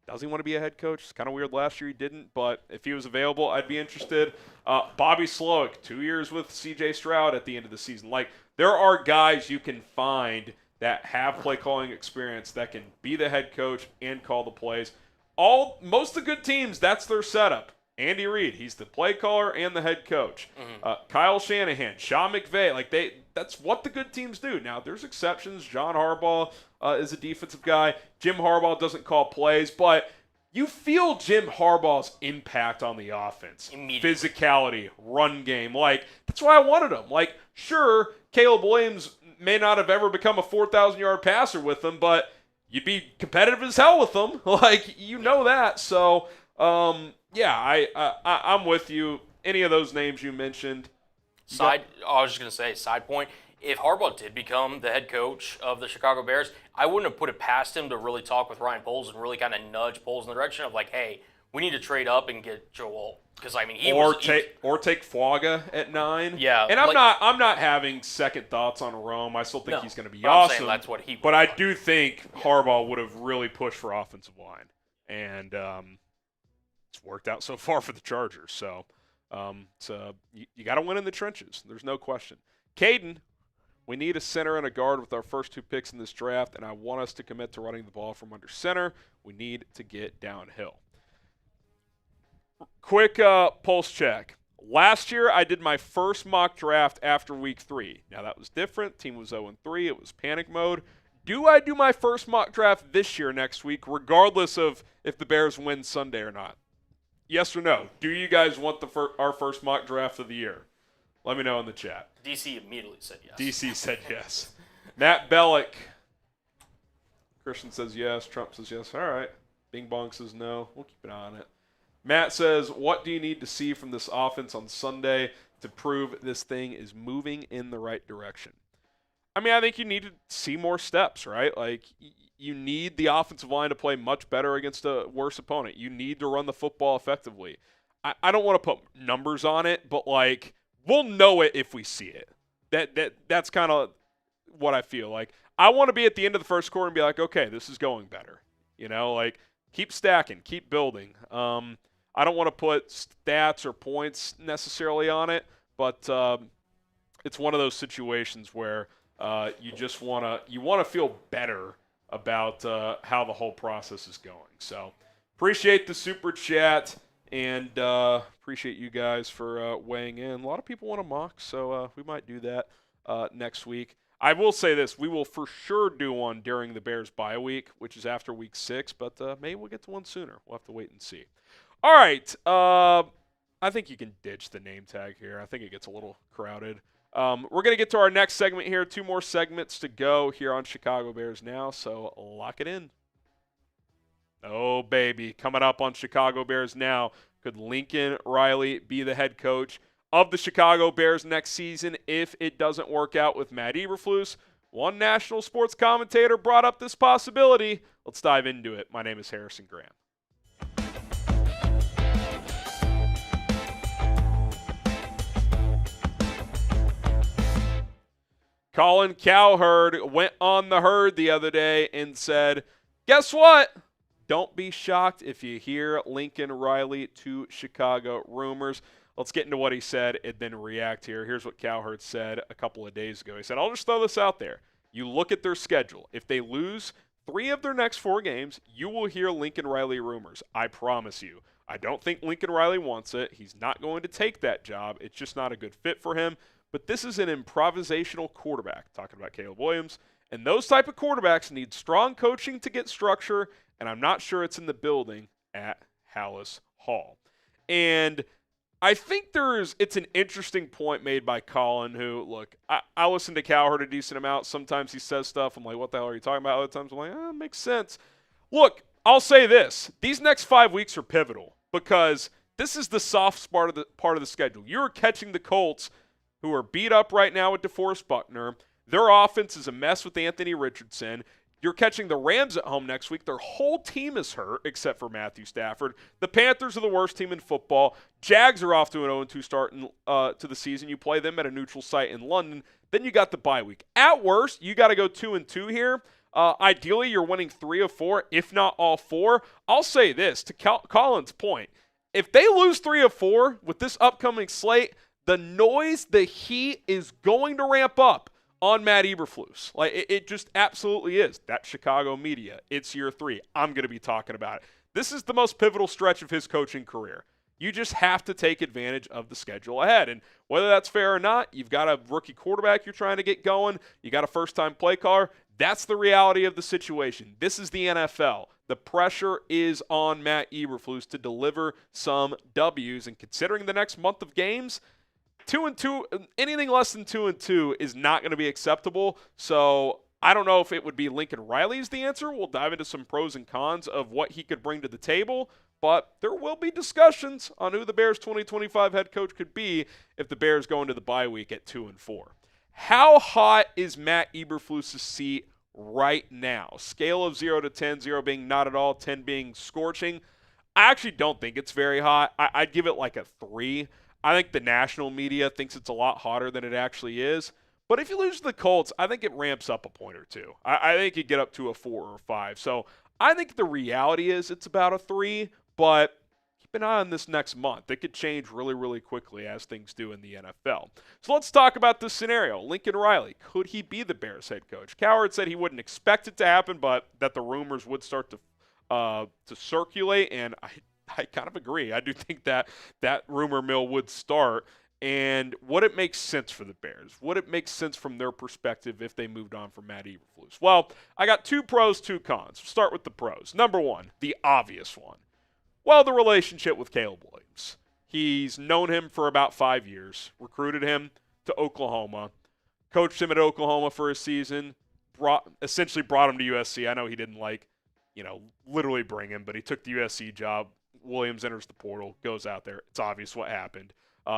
does he want to be a head coach? It's kind of weird last year he didn't, but if he was available, I'd be interested. Bobby Slowick, 2 years with C.J. Stroud at the end of the season. Like, there are guys you can find that have play calling experience that can be the head coach and call the plays. Most of the good teams, that's their setup. Andy Reid, he's the play caller and the head coach. Kyle Shanahan, Sean McVay, that's what the good teams do. Now, there's exceptions. John Harbaugh is a defensive guy. Jim Harbaugh doesn't call plays, but you feel Jim Harbaugh's impact on the offense. Physicality, run game. That's why I wanted him. Sure, Caleb Williams may not have ever become a 4,000-yard passer with them, but you'd be competitive as hell with them. You know that. So, I'm with you. Any of those names you mentioned. I was just going to say, side point, if Harbaugh did become the head coach of the Chicago Bears, I wouldn't have put it past him to really talk with Ryan Poles and really kind of nudge Poles in the direction of hey, we need to trade up and get Joel. Because take Fuaga at 9. Yeah, and I'm not having second thoughts on Rome. I still think he's going to be awesome. That's what he. But I do think Harbaugh would have really pushed for offensive line, and it's worked out so far for the Chargers. So, you got to win in the trenches. There's no question. Caden, we need a center and a guard with our first 2 picks in this draft, and I want us to commit to running the ball from under center. We need to get downhill. Quick pulse check. Last year, I did my first mock draft after week 3. Now, that was different. Team was 0-3. It was panic mode. Do I do my first mock draft this year next week, regardless of if the Bears win Sunday or not? Yes or no? Do you guys want our first mock draft of the year? Let me know in the chat. DC immediately said yes. DC said yes. Matt Bellick. Christian says yes. Trump says yes. All right. Bing Bong says no. We'll keep an eye on it. Matt says, what do you need to see from this offense on Sunday to prove this thing is moving in the right direction? I mean, I think you need to see more steps, right? You need the offensive line to play much better against a worse opponent. You need to run the football effectively. I don't want to put numbers on it, but, we'll know it if we see it. That's kind of what I feel. I want to be at the end of the first quarter and be okay, this is going better. Keep stacking, keep building. I don't want to put stats or points necessarily on it, but it's one of those situations where you just want to feel better about how the whole process is going. So appreciate the super chat and appreciate you guys for weighing in. A lot of people want to mock, so we might do that next week. I will say this. We will for sure do one during the Bears bye week, which is after week 6, but maybe we'll get to one sooner. We'll have to wait and see. All right. I think you can ditch the name tag here. I think it gets a little crowded. We're going to get to our next segment here. 2 more segments to go here on Chicago Bears Now, so lock it in. Oh, baby. Coming up on Chicago Bears Now, could Lincoln Riley be the head coach of the Chicago Bears next season if it doesn't work out with Matt Eberflus? One national sports commentator brought up this possibility. Let's dive into it. My name is Harrison Graham. Colin Cowherd went on the herd the other day and said, guess what? Don't be shocked if you hear Lincoln Riley to Chicago rumors. Let's get into what he said and then react here. Here's what Cowherd said a couple of days ago. He said, I'll just throw this out there. You look at their schedule. If they lose 3 of their next 4 games, you will hear Lincoln Riley rumors. I promise you. I don't think Lincoln Riley wants it. He's not going to take that job. It's just not a good fit for him. But this is an improvisational quarterback, talking about Caleb Williams. And those type of quarterbacks need strong coaching to get structure, and I'm not sure it's in the building at Hallis Hall. And I think it's an interesting point made by Colin, who, look, I listen to Cowherd a decent amount. Sometimes he says stuff. I'm like, what the hell are you talking about? Other times I'm like, it makes sense. Look, I'll say this. These next 5 weeks are pivotal because this is the soft part of the schedule. You're catching the Colts, who are beat up right now with DeForest Buckner. Their offense is a mess with Anthony Richardson. You're catching the Rams at home next week. Their whole team is hurt except for Matthew Stafford. The Panthers are the worst team in football. Jags are off to an 0-2 start to the season. You play them at a neutral site in London. Then you got the bye week. At worst, you got to go 2-2 here. Ideally, you're winning 3 of 4, if not all 4. I'll say this, to Colin's point. If they lose 3 of 4 with this upcoming slate, the noise, the heat is going to ramp up on Matt Eberflus. Like, it just absolutely is. That Chicago media, it's year 3. I'm going to be talking about it. This is the most pivotal stretch of his coaching career. You just have to take advantage of the schedule ahead. And whether that's fair or not, you've got a rookie quarterback you're trying to get going. You got a first-time play caller. That's the reality of the situation. This is the NFL. The pressure is on Matt Eberflus to deliver some W's. And considering the next month of games, 2-2, anything less than 2-2 is not going to be acceptable. So I don't know if it would be Lincoln Riley is the answer. We'll dive into some pros and cons of what he could bring to the table. But there will be discussions on who the Bears' 2025 head coach could be if the Bears go into the bye week at 2-4. How hot is Matt Eberflus' seat right now? Scale of 0 to 10, 0 being not at all, 10 being scorching. I actually don't think it's very hot. I'd give it like a 3. I think the national media thinks it's a lot hotter than it actually is. But if you lose to the Colts, I think it ramps up a point or 2. I think you get up to a 4 or 5. So I think the reality is it's about a 3. But keep an eye on this next month. It could change really, really quickly as things do in the NFL. So let's talk about this scenario. Lincoln Riley, could he be the Bears head coach? Cowherd said he wouldn't expect it to happen, but that the rumors would start to circulate, and I kind of agree. I do think that rumor mill would start. And would it make sense for the Bears? Would it make sense from their perspective if they moved on from Matt Eberflus? Well, I got 2 pros, 2 cons. We'll start with the pros. Number 1, the obvious one. Well, the relationship with Caleb Williams. He's known him for about 5 years, recruited him to Oklahoma, coached him at Oklahoma for a season, essentially brought him to USC. I know he didn't literally bring him, but he took the USC job. Williams enters the portal, goes out there. It's obvious what happened.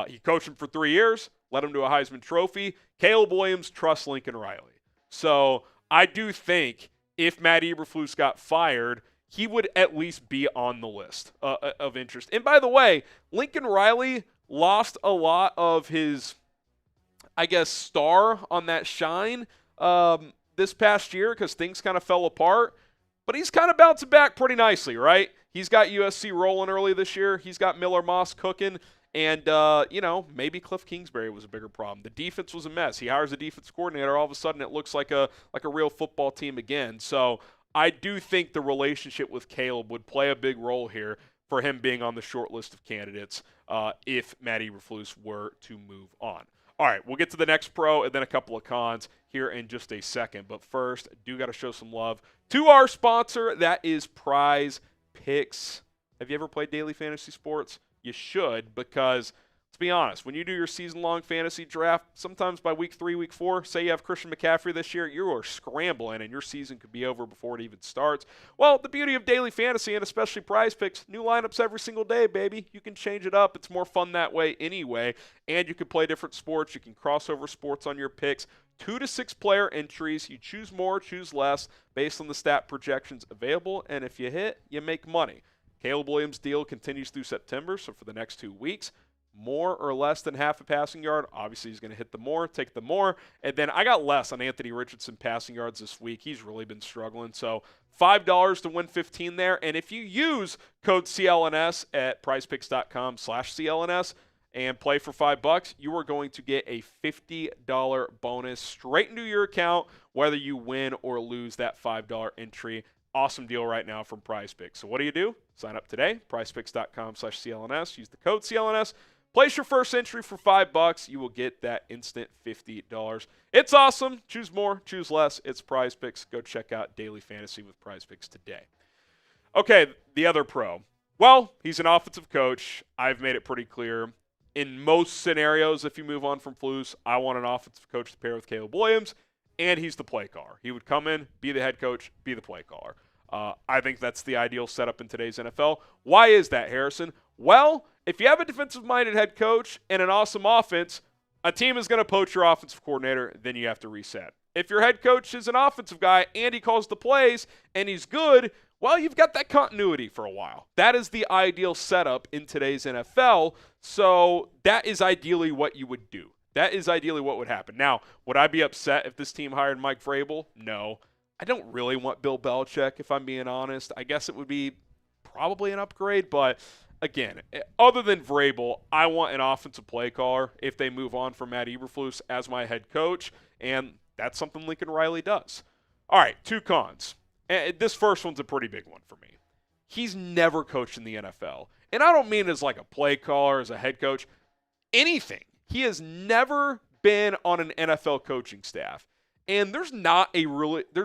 He coached him for 3 years, led him to a Heisman Trophy. Caleb Williams trusts Lincoln Riley. So I do think if Matt Eberflus got fired, he would at least be on the list of interest. And by the way, Lincoln Riley lost a lot of his, star on that shine this past year because things kind of fell apart. But he's kind of bouncing back pretty nicely, right? He's got USC rolling early this year. He's got Miller Moss cooking. And, maybe Cliff Kingsbury was a bigger problem. The defense was a mess. He hires a defense coordinator. All of a sudden, it looks like a real football team again. So I do think the relationship with Caleb would play a big role here for him being on the short list of candidates if Matt Eberflus were to move on. All right, we'll get to the next pro and then a couple of cons here in just a second. But first, I do got to show some love to our sponsor. That is Prize Picks. Have you ever played daily fantasy sports? You should, because let's be honest, when you do your season-long fantasy draft, sometimes by week 3, week 4, say you have Christian McCaffrey this year, you are scrambling and your season could be over before it even starts. Well, the beauty of daily fantasy and especially Prize Picks, new lineups every single day, baby. You can change it up. It's more fun that way anyway, and you can play different sports. You can cross over sports on your picks. 2 to 6 player entries. You choose more, choose less based on the stat projections available, and if you hit, you make money. Caleb Williams' deal continues through September, so for the next 2 weeks, more or less than half a passing yard. Obviously, he's going to hit the more, take the more. And then I got less on Anthony Richardson passing yards this week. He's really been struggling. So $5 to win 15 there. And if you use code CLNS at prizepicks.com/CLNS and play for $5, you are going to get a $50 bonus straight into your account, whether you win or lose that $5 entry. Awesome deal right now from Prize Picks. So what do? Sign up today, prizepicks.com/CLNS. Use the code CLNS. Place your first entry for $5. You will get that instant $50. It's awesome. Choose more, choose less. It's Prize Picks. Go check out Daily Fantasy with Prize Picks today. Okay, the other pro. Well, he's an offensive coach. I've made it pretty clear. In most scenarios, if you move on from Flus, I want an offensive coach to pair with Caleb Williams. And he's the play caller. He would come in, be the head coach, be the play caller. I think that's the ideal setup in today's NFL. Why is that, Harrison? Well, if you have a defensive-minded head coach and an awesome offense, a team is going to poach your offensive coordinator, then you have to reset. If your head coach is an offensive guy and he calls the plays and he's good, well, you've got that continuity for a while. That is the ideal setup in today's NFL, so that is ideally what you would do. That is ideally what would happen. Now, would I be upset if this team hired Mike Vrabel? No. I don't really want Bill Belichick, if I'm being honest. I guess it would be probably an upgrade, but again, other than Vrabel, I want an offensive play caller if they move on from Matt Eberflus as my head coach, and That's something Lincoln Riley does. All right, 2 cons. And this first one's a pretty big one for me. He's never coached in the NFL. And I don't mean as like a play caller, as a head coach, anything. He has never been on an NFL coaching staff. And there's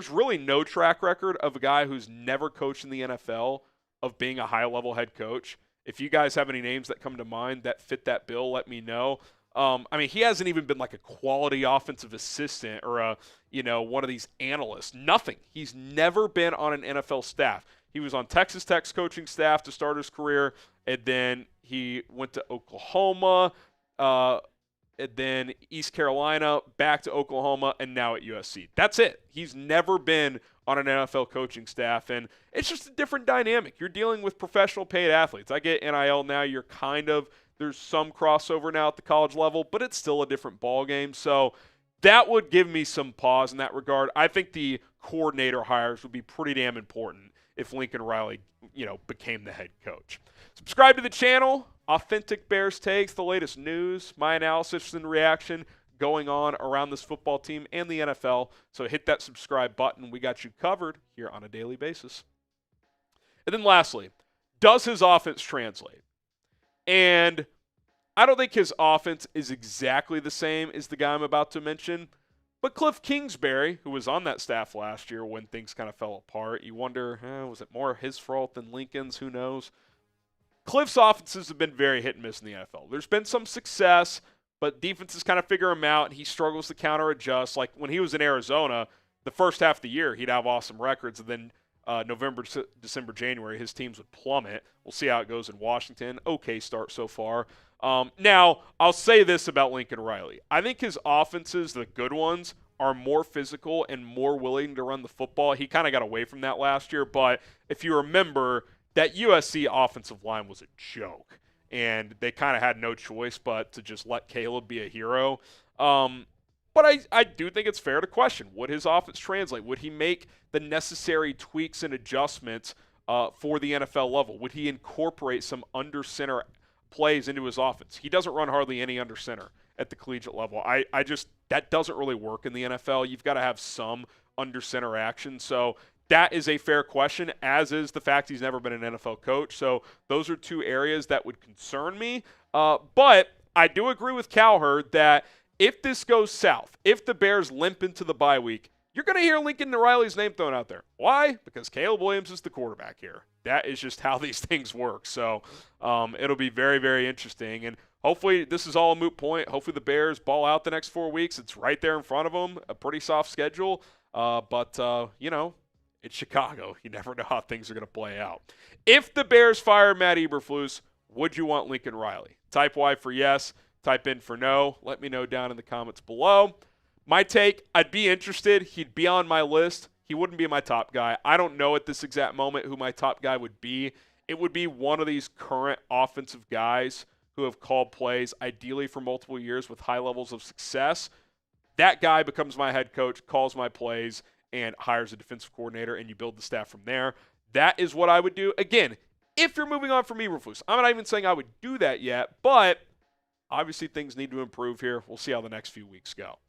really no track record of a guy who's never coached in the NFL of being a high-level head coach. If you guys have any names that come to mind that fit that bill, let me know. He hasn't even been like a quality offensive assistant or one of these analysts. Nothing. He's never been on an NFL staff. He was on Texas Tech's coaching staff to start his career, and then he went to Oklahoma, and then East Carolina, back to Oklahoma, and now at USC. That's it. He's never been on an NFL coaching staff, and it's just a different dynamic. You're dealing with professional paid athletes. I get NIL now. There's some crossover now at the college level, but it's still a different ballgame. So that would give me some pause in that regard. I think the coordinator hires would be pretty damn important if Lincoln Riley, became the head coach. Subscribe to the channel. Authentic Bears takes, the latest news, my analysis and reaction going on around this football team and the NFL. So hit that subscribe button. We got you covered here on a daily basis. And then lastly, does his offense translate? And I don't think his offense is exactly the same as the guy I'm about to mention. But Cliff Kingsbury, who was on that staff last year when things kind of fell apart, you wonder, was it more his fault than Lincoln's? Who knows? Cliff's offenses have been very hit and miss in the NFL. There's been some success, but defenses kind of figure him out, and he struggles to counter-adjust. Like when he was in Arizona, the first half of the year, he'd have awesome records, and then November, December, January, his teams would plummet. We'll see how it goes in Washington. Okay start so far. Now, I'll say this about Lincoln Riley. I think his offenses, the good ones, are more physical and more willing to run the football. He kind of got away from that last year, but if you remember, that USC offensive line was a joke, and they kind of had no choice but to just let Caleb be a hero. But I do think it's fair to question, would his offense translate? Would he make the necessary tweaks and adjustments for the NFL level? Would he incorporate some under center plays into his offense? He doesn't run hardly any under center at the collegiate level. That doesn't really work in the NFL. You've got to have some under center action. So that is a fair question, as is the fact he's never been an NFL coach. So those are 2 areas that would concern me. But I do agree with Cowherd that if this goes south, if the Bears limp into the bye week, you're going to hear Lincoln Riley's name thrown out there. Why? Because Caleb Williams is the quarterback here. That is just how these things work. So it'll be very, very interesting. And hopefully this is all a moot point. Hopefully the Bears ball out the next 4 weeks. It's right there in front of them, a pretty soft schedule. But it's Chicago. You never know how things are going to play out. If the Bears fire Matt Eberflus, would you want Lincoln Riley? Type Y for yes. Type in for no. Let me know down in the comments below. My take, I'd be interested. He'd be on my list. He wouldn't be my top guy. I don't know at this exact moment who my top guy would be. It would be one of these current offensive guys who have called plays, ideally for multiple years with high levels of success. That guy becomes my head coach, calls my plays, and hires a defensive coordinator, and you build the staff from there. That is what I would do. Again, if you're moving on from Eberflus, I'm not even saying I would do that yet, but obviously things need to improve here. We'll see how the next few weeks go.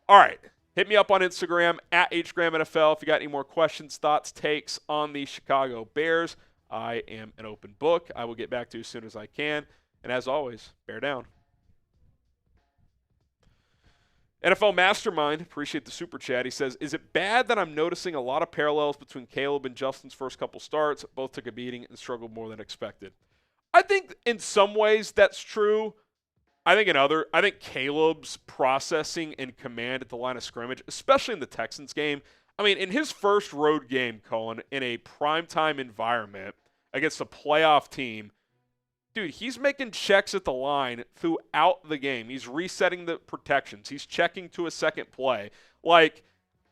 All right, hit me up on Instagram, at HGramNFL, if you got any more questions, thoughts, takes on the Chicago Bears. I am an open book. I will get back to you as soon as I can. And as always, bear down. NFL Mastermind, appreciate the super chat. He says, is it bad that I'm noticing a lot of parallels between Caleb and Justin's first couple starts? Both took a beating and struggled more than expected. I think in some ways that's true. I think Caleb's processing and command at the line of scrimmage, especially in the Texans game. I mean, in his first road game, Colin, in a primetime environment against a playoff team, dude, he's making checks at the line throughout the game. He's resetting the protections. He's checking to a second play. Like,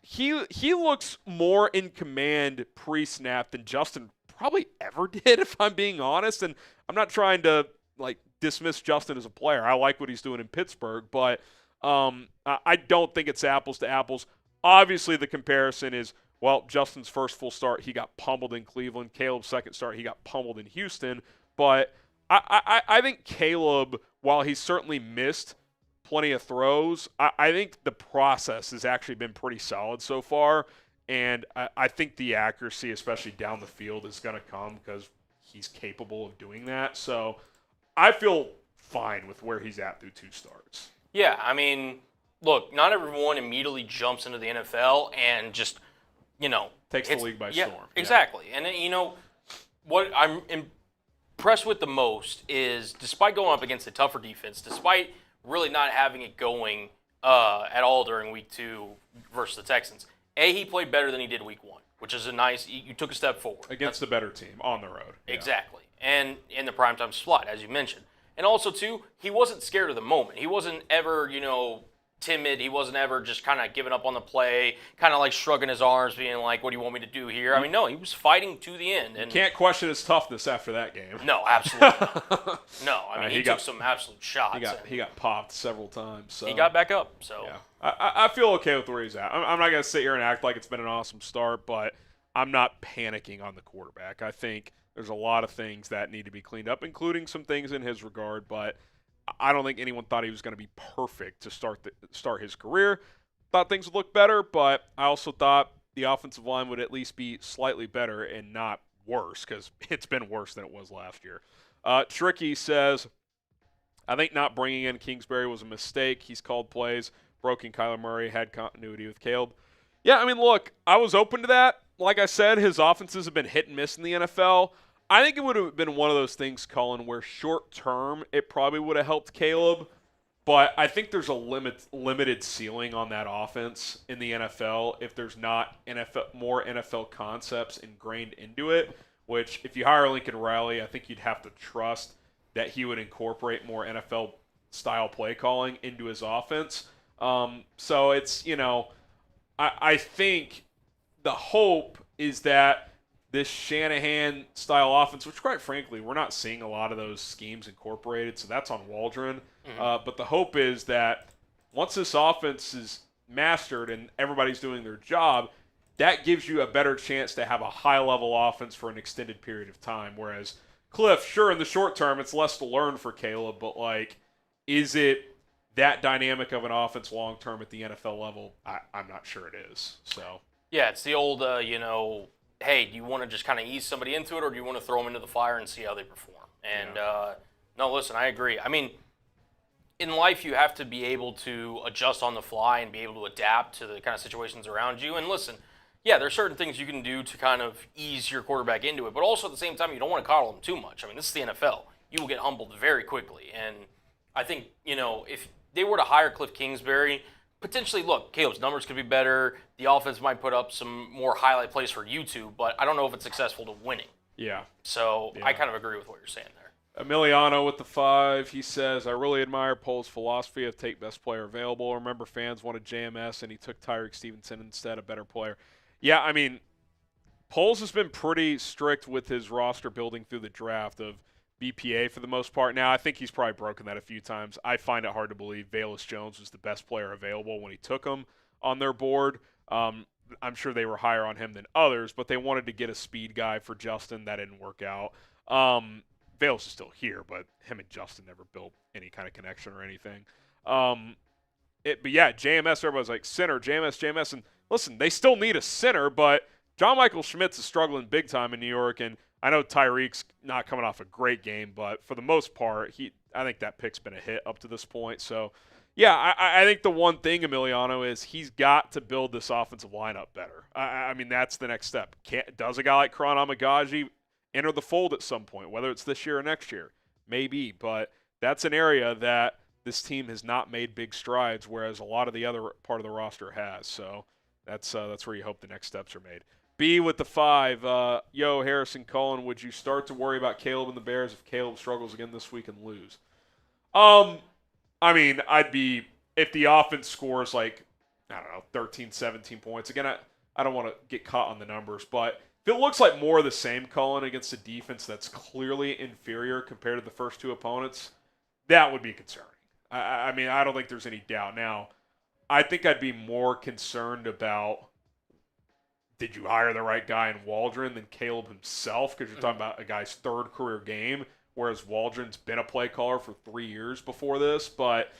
he looks more in command pre-snap than Justin probably ever did, if I'm being honest. And I'm not trying to, dismiss Justin as a player. I like what he's doing in Pittsburgh, but I don't think it's apples to apples. Obviously, the comparison is, well, Justin's first full start, he got pummeled in Cleveland. Caleb's second start, he got pummeled in Houston. But I think Caleb, while he's certainly missed plenty of throws. I think the process has actually been pretty solid so far, and I think the accuracy, especially down the field, is going to come because he's capable of doing that. So I feel fine with where he's at through 2 starts. Yeah, I mean, look, not everyone immediately jumps into the NFL and just, takes the league by storm. Exactly. And, what I'm impressed with the most is despite going up against a tougher defense, despite really not having it going at all during week 2 versus the Texans, he played better than he did week 1, which is you took a step forward. Against the better team on the road. Exactly. And in the primetime slot, as you mentioned. And also, too, he wasn't scared of the moment. He wasn't ever, timid. He wasn't ever just kind of giving up on the play, kind of like shrugging his arms, being like, what do you want me to do here? I mean, no, he was fighting to the end. And can't question his toughness after that game. No, absolutely not. No, I mean, he took some absolute shots. He got popped several times. So. He got back up. So yeah. I feel okay with where he's at. I'm not going to sit here and act like it's been an awesome start, but I'm not panicking on the quarterback. I think there's a lot of things that need to be cleaned up, including some things in his regard, but I don't think anyone thought he was going to be perfect to start his career. Thought things would look better, but I also thought the offensive line would at least be slightly better and not worse, because it's been worse than it was last year. Tricky says, I think not bringing in Kingsbury was a mistake. He's called plays, broken Kyler Murray, had continuity with Caleb. Yeah, I mean, look, I was open to that. Like I said, his offenses have been hit and miss in the NFL. I think it would have been one of those things, Colin, where short term it probably would have helped Caleb, but I think there's a limited ceiling on that offense in the NFL if there's not more NFL concepts ingrained into it, which if you hire Lincoln Riley, I think you'd have to trust that he would incorporate more NFL-style play calling into his offense. So it's, I think the hope is that this Shanahan-style offense, which quite frankly, we're not seeing a lot of those schemes incorporated, so that's on Waldron. Mm-hmm. But the hope is that once this offense is mastered and everybody's doing their job, that gives you a better chance to have a high-level offense for an extended period of time. Whereas Cliff, sure, in the short term, it's less to learn for Caleb, but, is it that dynamic of an offense long-term at the NFL level? I'm not sure it is. So yeah, it's the old, hey, do you want to just kind of ease somebody into it, or do you want to throw them into the fire and see how they perform? And, no, listen, I agree. I mean, in life, you have to be able to adjust on the fly and be able to adapt to the kind of situations around you. And listen, yeah, there's certain things you can do to kind of ease your quarterback into it, but also at the same time, you don't want to coddle him too much. I mean, this is the NFL. You will get humbled very quickly. And I think, if they were to hire Cliff Kingsbury, potentially, look, Caleb's numbers could be better. The offense might put up some more highlight plays for YouTube, but I don't know if it's successful to winning. Yeah. So I kind of agree with what you're saying there. Emiliano with the 5. He says, I really admire Poles' philosophy of take best player available. Remember, fans wanted JMS, and he took Tyreek Stevenson instead, a better player. Yeah, I mean, Poles has been pretty strict with his roster building through the draft of BPA for the most part. Now, I think he's probably broken that a few times. I find it hard to believe Veios Jones was the best player available when he took him on their board. I'm sure they were higher on him than others, but they wanted to get a speed guy for Justin. That didn't work out. Veios is still here, but him and Justin never built any kind of connection or anything. But yeah, JMS, everybody's like, center, JMS. And listen, they still need a center, but John Michael Schmitz is struggling big time in New York, and I know Tyreek's not coming off a great game, but for the most part, I think that pick's been a hit up to this point. So, yeah, I think the one thing, Emiliano, is he's got to build this offensive lineup better. I mean, that's the next step. Does a guy like Amegadjie enter the fold at some point, whether it's this year or next year? Maybe, but that's an area that this team has not made big strides, whereas a lot of the other part of the roster has. So that's where you hope the next steps are made. B with the 5. Yo, Harrison, Colin, would you start to worry about Caleb and the Bears if Caleb struggles again this week and lose? I mean, I'd be – if the offense scores 13, 17 points. Again, I don't want to get caught on the numbers, but if it looks like more of the same, Colin, against a defense that's clearly inferior compared to the first 2 opponents, that would be concerning. I mean, I don't think there's any doubt. Now, I think I'd be more concerned about – did you hire the right guy in Waldron than Caleb himself? Because you're talking about a guy's 3rd career game, whereas Waldron's been a play caller for 3 years before this. But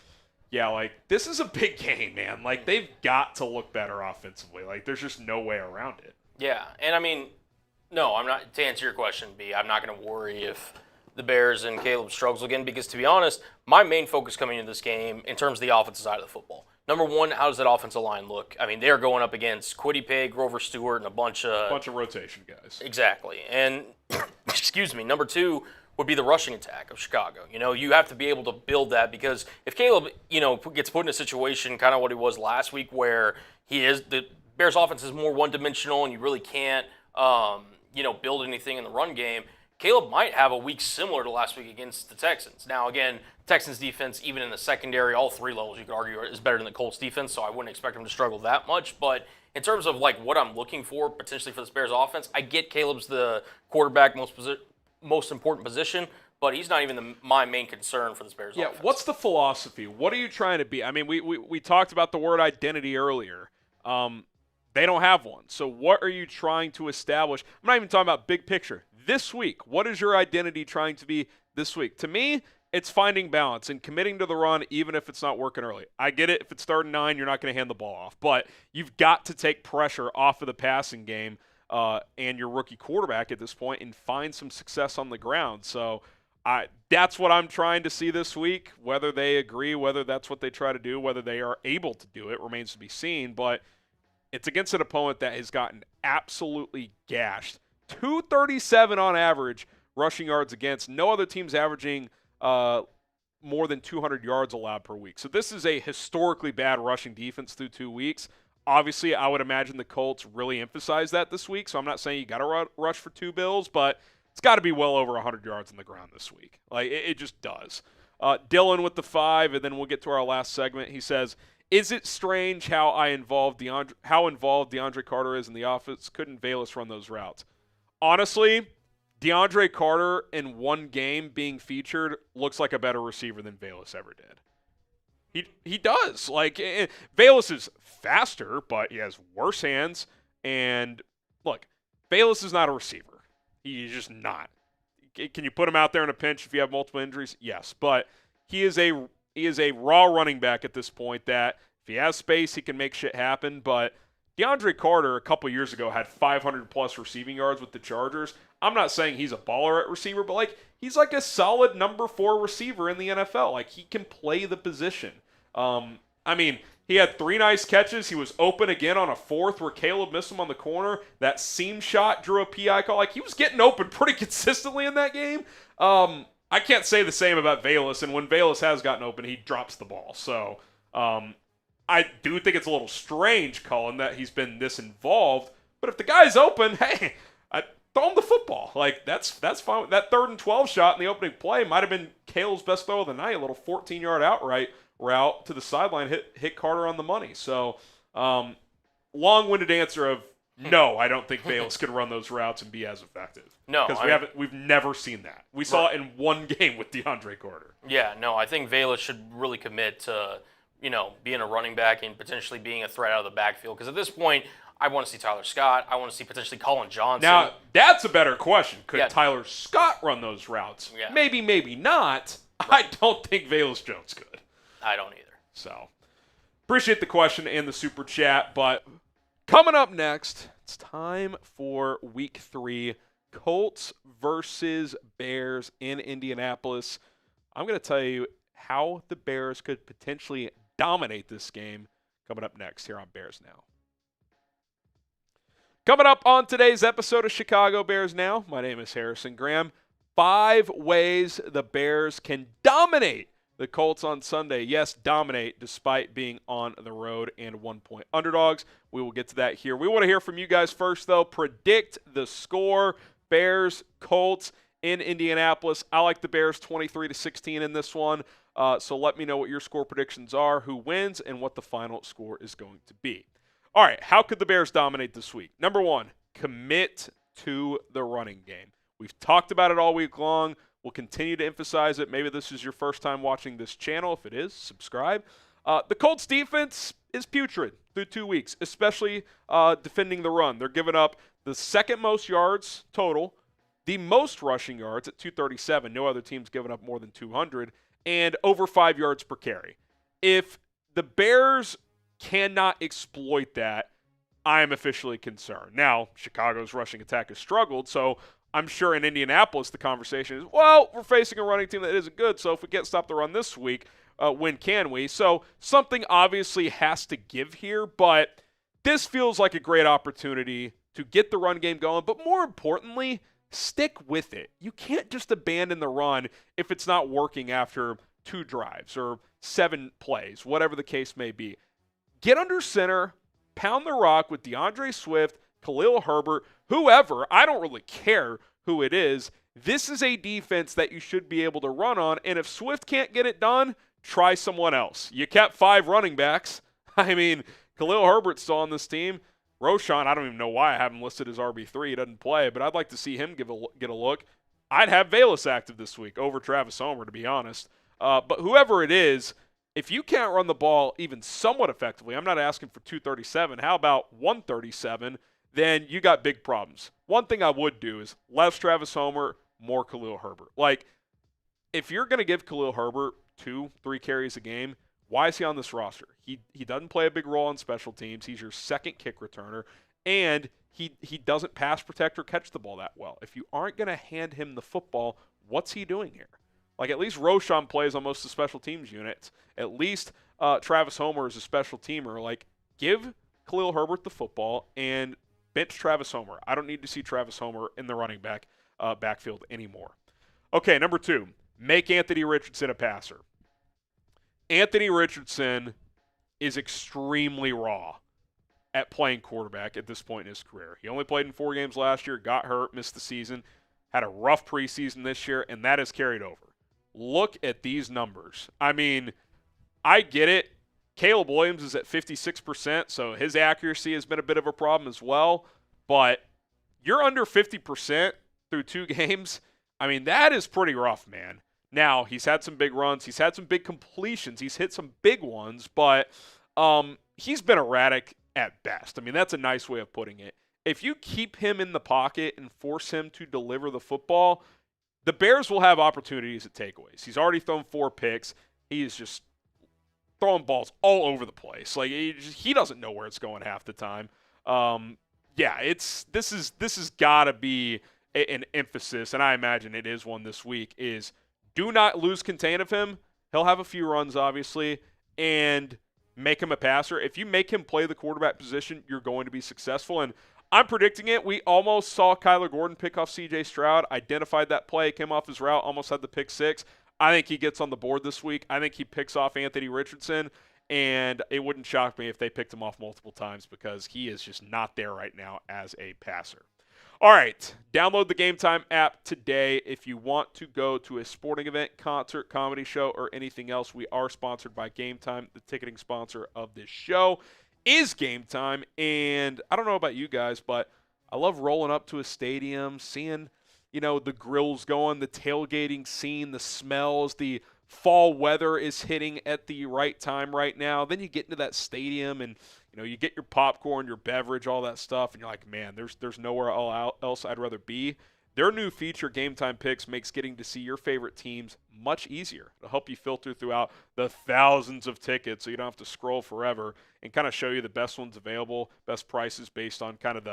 Yeah, like, this is a big game, man. Like, they've got to look better offensively. Like, there's just no way around it. Yeah, and I mean, no, I'm not, to answer your question, B, I'm not going to worry if the Bears and Caleb struggles again, because to be honest, my main focus coming into this game in terms of the offensive side of the football. Number one, how does that offensive line look? I mean, they're going up against Quiddy Pay, Grover Stewart, and a bunch of rotation guys. Exactly. And, excuse me, number two would be the rushing attack of Chicago. You know, you have to be able to build that, because if Caleb, you know, gets put in a situation kind of what he was last week where the Bears offense is more one-dimensional and you really can't, you know, build anything in the run game, Caleb might have a week similar to last week against the Texans. Now, again, Texans defense, even in the secondary, all three levels, you could argue, is better than the Colts defense, so I wouldn't expect him to struggle that much. But in terms of, like, what I'm looking for potentially for this Bears offense, I get Caleb's the quarterback most important position, but he's not even my main concern for this Bears offense. Yeah, what's the philosophy? What are you trying to be? I mean, we talked about the word identity earlier. They don't have one. So what are you trying to establish? I'm not even talking about big picture. This week, what is your identity trying to be this week? To me, it's finding balance and committing to the run even if it's not working early. I get it. If it's 3rd and 9, you're not going to hand the ball off. But you've got to take pressure off of the passing game and your rookie quarterback at this point and find some success on the ground. So that's what I'm trying to see this week. Whether they agree, whether that's what they try to do, whether they are able to do it remains to be seen. But it's against an opponent that has gotten absolutely gashed. 237 on average rushing yards against. No other team's averaging more than 200 yards allowed per week. So this is a historically bad rushing defense through 2 weeks. Obviously, I would imagine the Colts really emphasize that this week, so I'm not saying you got to rush for 2 bills, but it's got to be well over 100 yards on the ground this week. Like, it just does. Dylan with the 5, and then we'll get to our last segment. He says, is it strange how involved DeAndre Carter is in the offense? Couldn't Veios run those routes? Honestly, DeAndre Carter in one game being featured looks like a better receiver than Veios ever did. He does. Like, Veios is faster, but he has worse hands. And look, Veios is not a receiver. He's just not. Can you put him out there in a pinch if you have multiple injuries? Yes, but he is a raw running back at this point that if he has space, he can make shit happen. But DeAndre Carter a couple years ago had 500-plus receiving yards with the Chargers. I'm not saying he's a baller at receiver, but like he's like a solid number 4 receiver in the NFL. Like he can play the position. I mean, he had 3 nice catches. He was open again on a 4th where Caleb missed him on the corner. That seam shot drew a PI call. Like he was getting open pretty consistently in that game. I can't say the same about Veios, and when Veios has gotten open, he drops the ball. So I do think it's a little strange, Colin, that he's been this involved. But if the guy's open, hey, throw him the football. Like that's fine. That 3rd and 12 shot in the opening play might have been Caleb's best throw of the night. A little 14-yard outright route to the sideline hit Carter on the money. So long-winded answer of no, I don't think Veios could run those routes and be as effective. No, because we've never seen that. We saw it in one game with DeAndre Carter. Yeah, no, I think Veios should really commit to, being a running back and potentially being a threat out of the backfield. Because at this point, I want to see Tyler Scott. I want to see potentially Colin Johnson. Now, that's a better question. Could Tyler Scott run those routes? Yeah. Maybe, maybe not. Right. I don't think Veios Jones could. I don't either. So, appreciate the question and the super chat. But coming up next, it's time for Week 3. Colts versus Bears in Indianapolis. I'm going to tell you how the Bears could potentially dominate this game coming up next here on Bears Now. Coming up on today's episode of Chicago Bears Now, my name is Harrison Graham. 5 ways the Bears can dominate the Colts on Sunday. Yes, dominate despite being on the road and 1-point underdogs. We will get to that here. We want to hear from you guys first, though. Predict the score. Bears, Colts in Indianapolis. I like the Bears 23-16 in this one. So let me know what your score predictions are, who wins, and what the final score is going to be. All right, how could the Bears dominate this week? Number 1, commit to the running game. We've talked about it all week long. We'll continue to emphasize it. Maybe this is your first time watching this channel. If it is, subscribe. The Colts defense is putrid through 2 weeks, especially defending the run. They're giving up the second most yards total, the most rushing yards at 237. No other team's given up more than 200, and over 5 yards per carry. If the Bears cannot exploit that, I am officially concerned. Now, Chicago's rushing attack has struggled, so I'm sure in Indianapolis the conversation is, well, we're facing a running team that isn't good, so if we can't stop the run this week, when can we? So something obviously has to give here, but this feels like a great opportunity to get the run game going, but more importantly, stick with it. You can't just abandon the run if it's not working after 2 drives or 7 plays, whatever the case may be. Get under center, pound the rock with DeAndre Swift, Khalil Herbert, whoever. I don't really care who it is. This is a defense that you should be able to run on, and if Swift can't get it done, try someone else. You kept 5 running backs. I mean, Khalil Herbert's still on this team. Roschon, I don't even know why I have him listed as RB3. He doesn't play, but I'd like to see him get a look. I'd have Veios active this week over Travis Homer, to be honest. But whoever it is, if you can't run the ball even somewhat effectively, I'm not asking for 237. How about 137? Then you got big problems. One thing I would do is less Travis Homer, more Khalil Herbert. Like, if you're going to give Khalil Herbert 2-3 carries a game, why is he on this roster? He doesn't play a big role on special teams. He's your second kick returner, and he doesn't pass protect or catch the ball that well. If you aren't going to hand him the football, what's he doing here? Like, at least Roschon plays on most of the special teams units. At least Travis Homer is a special teamer. Like, give Khalil Herbert the football and bench Travis Homer. I don't need to see Travis Homer in the running backfield anymore. Okay, number 2, make Anthony Richardson a passer. Anthony Richardson is extremely raw at playing quarterback at this point in his career. He only played in 4 games last year, got hurt, missed the season, had a rough preseason this year, and that has carried over. Look at these numbers. I mean, I get it. Caleb Williams is at 56%, so his accuracy has been a bit of a problem as well. But you're under 50% through 2 games. I mean, that is pretty rough, man. Now, he's had some big runs. He's had some big completions. He's hit some big ones, but he's been erratic at best. I mean, that's a nice way of putting it. If you keep him in the pocket and force him to deliver the football, the Bears will have opportunities at takeaways. He's already thrown 4 picks. He is just throwing balls all over the place. Like, he doesn't know where it's going half the time. This has got to be an emphasis, and I imagine it is one this week, is do not lose contain of him. He'll have a few runs, obviously, and make him a passer. If you make him play the quarterback position, you're going to be successful. And I'm predicting it. We almost saw Kyler Gordon pick off C.J. Stroud, identified that play, came off his route, almost had the pick 6. I think he gets on the board this week. I think he picks off Anthony Richardson, and it wouldn't shock me if they picked him off multiple times because he is just not there right now as a passer. All right, download the Game Time app today if you want to go to a sporting event, concert, comedy show, or anything else. We are sponsored by Game Time. The ticketing sponsor of this show is Game Time, and I don't know about you guys, but I love rolling up to a stadium, seeing, the grills going, the tailgating scene, the smells, the fall weather is hitting at the right time right now. Then you get into that stadium and you get your popcorn, your beverage, all that stuff, and you're like, man, there's nowhere else I'd rather be. Their new feature, Game Time Picks, makes getting to see your favorite teams much easier. It'll help you filter throughout the thousands of tickets so you don't have to scroll forever and kind of show you the best ones available, best prices based on kind of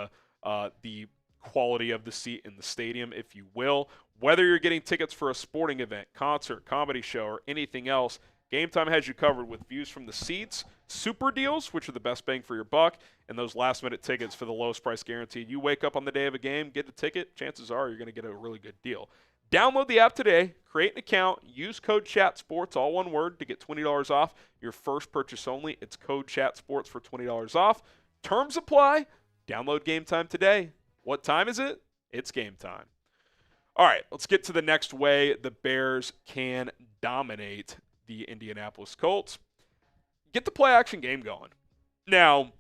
the quality of the seat in the stadium, if you will. Whether you're getting tickets for a sporting event, concert, comedy show, or anything else, Game Time has you covered with views from the seats, super deals, which are the best bang for your buck, and those last-minute tickets for the lowest price guaranteed. You wake up on the day of a game, get a ticket, chances are you're going to get a really good deal. Download the app today, create an account, use code CHATSPORTS, all one word, to get $20 off your first purchase only. It's code CHATSPORTS for $20 off. Terms apply. Download Game Time today. What time is it? It's game time. All right, let's get to the next way the Bears can dominate the Indianapolis Colts. Get the play-action game going. Now,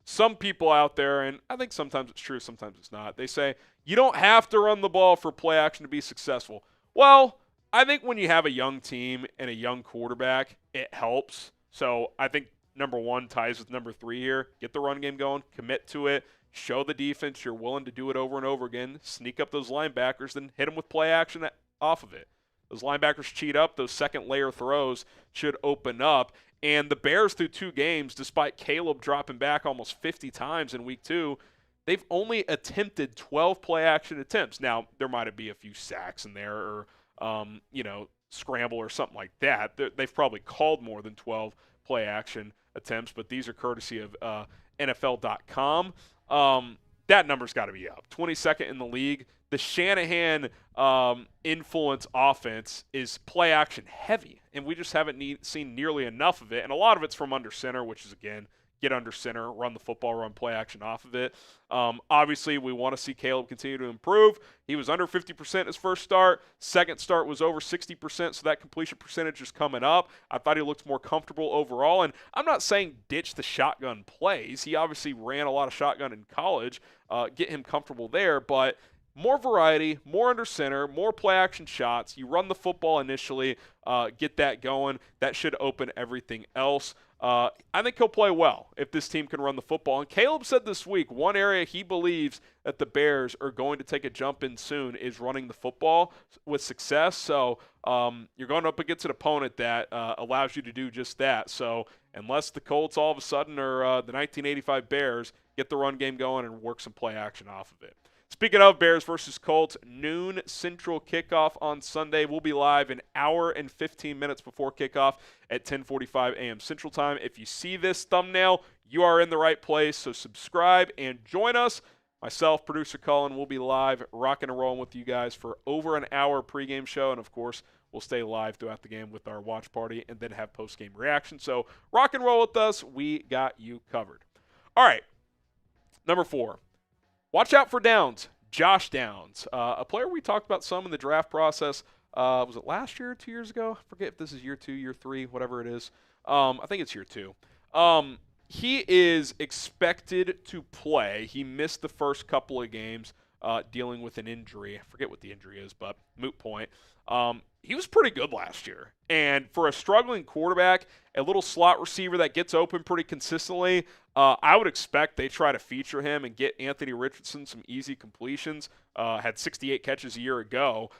some people out there, and I think sometimes it's true, sometimes it's not, they say, you don't have to run the ball for play action to be successful. Well, I think when you have a young team and a young quarterback, it helps. So I think number 1 ties with number 3 here. Get the run game going, commit to it, show the defense you're willing to do it over and over again, sneak up those linebackers, then hit them with play action off of it. Those linebackers cheat up. Those second-layer throws should open up. And the Bears, through 2 games, despite Caleb dropping back almost 50 times in week 2, they've only attempted 12 play-action attempts. Now, there might be a few sacks in there or, scramble or something like that. They've probably called more than 12 play-action attempts, but these are courtesy of NFL.com. That number's got to be up. 22nd in the league. The Shanahan influence offense is play-action heavy, and we just haven't seen nearly enough of it. And a lot of it's from under center, which is, again, get under center, run the football, run play action off of it. Obviously, we want to see Caleb continue to improve. He was under 50% his first start. Second start was over 60%, so that completion percentage is coming up. I thought he looked more comfortable overall, and I'm not saying ditch the shotgun plays. He obviously ran a lot of shotgun in college, get him comfortable there, but more variety, more under center, more play action shots. You run the football initially, get that going. That should open everything else. I think he'll play well if this team can run the football. And Caleb said this week, one area he believes that the Bears are going to take a jump in soon is running the football with success. So you're going up against an opponent that allows you to do just that. So unless the Colts all of a sudden are the 1985 Bears, get the run game going and work some play action off of it. Speaking of Bears versus Colts, noon Central kickoff on Sunday. We'll be live an hour and 15 minutes before kickoff at 10:45 a.m. Central Time. If you see this thumbnail, you are in the right place, so subscribe and join us. Myself, producer Colin, will be live, rocking and rolling with you guys for over an hour pregame show, and of course, we'll stay live throughout the game with our watch party and then have postgame reaction. So rock and roll with us. We got you covered. All right, number 4. Watch out for Downs, Josh Downs, a player we talked about some in the draft process. Was it last year or 2 years ago? I forget if this is year 2, year 3, whatever it is. I think it's year 2. He is expected to play. He missed the first couple of games dealing with an injury. I forget what the injury is, but moot point. He was pretty good last year. And for a struggling quarterback, a little slot receiver that gets open pretty consistently, I would expect they try to feature him and get Anthony Richardson some easy completions. Had 68 catches a year ago.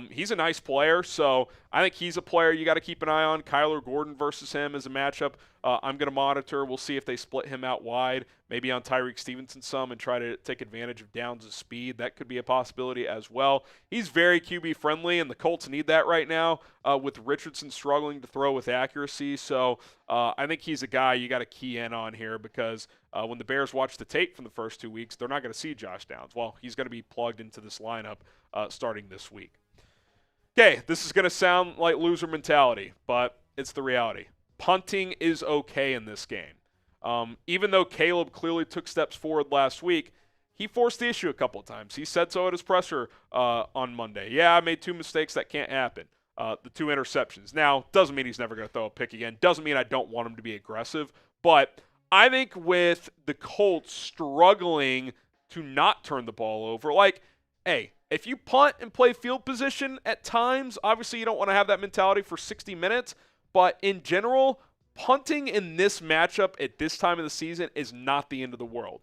He's a nice player, so I think he's a player you got to keep an eye on. Kyler Gordon versus him is a matchup I'm going to monitor. We'll see if they split him out wide, maybe on Tyreek Stevenson some, and try to take advantage of Downs' speed. That could be a possibility as well. He's very QB-friendly, and the Colts need that right now with Richardson struggling to throw with accuracy. So I think he's a guy you got to key in on here because when the Bears watch the tape from the first 2 weeks, they're not going to see Josh Downs. Well, he's going to be plugged into this lineup starting this week. Okay, this is going to sound like loser mentality, but it's the reality. Punting is okay in this game. Even though Caleb clearly took steps forward last week, he forced the issue a couple of times. He said so at his presser on Monday. Yeah, I made 2 mistakes. That can't happen. The 2 interceptions. Now, doesn't mean he's never going to throw a pick again. Doesn't mean I don't want him to be aggressive. But I think with the Colts struggling to not turn the ball over, like, hey, if you punt and play field position at times, obviously you don't want to have that mentality for 60 minutes. But in general, punting in this matchup at this time of the season is not the end of the world.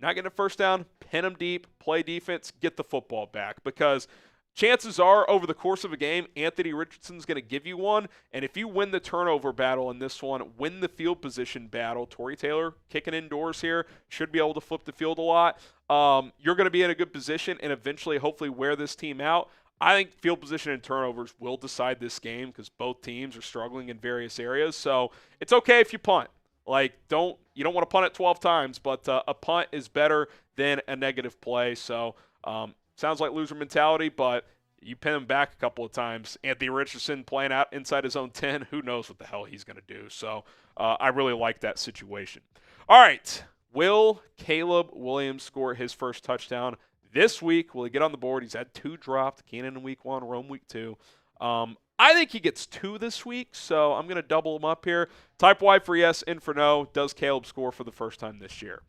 Not getting a first down, pin them deep, play defense, get the football back. Because chances are, over the course of a game, Anthony Richardson's going to give you one. And if you win the turnover battle in this one, win the field position battle, Torrey Taylor kicking indoors here, should be able to flip the field a lot. You're going to be in a good position and eventually, hopefully, wear this team out. I think field position and turnovers will decide this game because both teams are struggling in various areas. So it's okay if you punt. Like, you don't want to punt it 12 times, but a punt is better than a negative play. So sounds like loser mentality, but you pin him back a couple of times. Anthony Richardson playing out inside his own 10, who knows what the hell he's going to do. So I really like that situation. All right, will Caleb Williams score his first touchdown this week? Will he get on the board? He's had 2 dropped, Keenan in week 1, Rome week 2. I think he gets 2 this week, so I'm going to double him up here. Type Y for yes, in for no. Does Caleb score for the first time this year?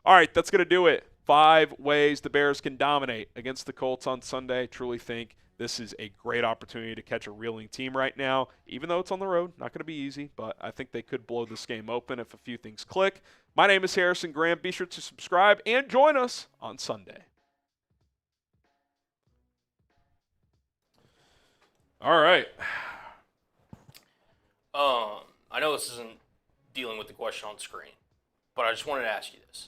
All right, that's going to do it. 5 ways the Bears can dominate against the Colts on Sunday. Truly think this is a great opportunity to catch a reeling team right now, even though it's on the road. Not going to be easy, but I think they could blow this game open if a few things click. My name is Harrison Graham. Be sure to subscribe and join us on Sunday. All right. I know this isn't dealing with the question on screen, but I just wanted to ask you this.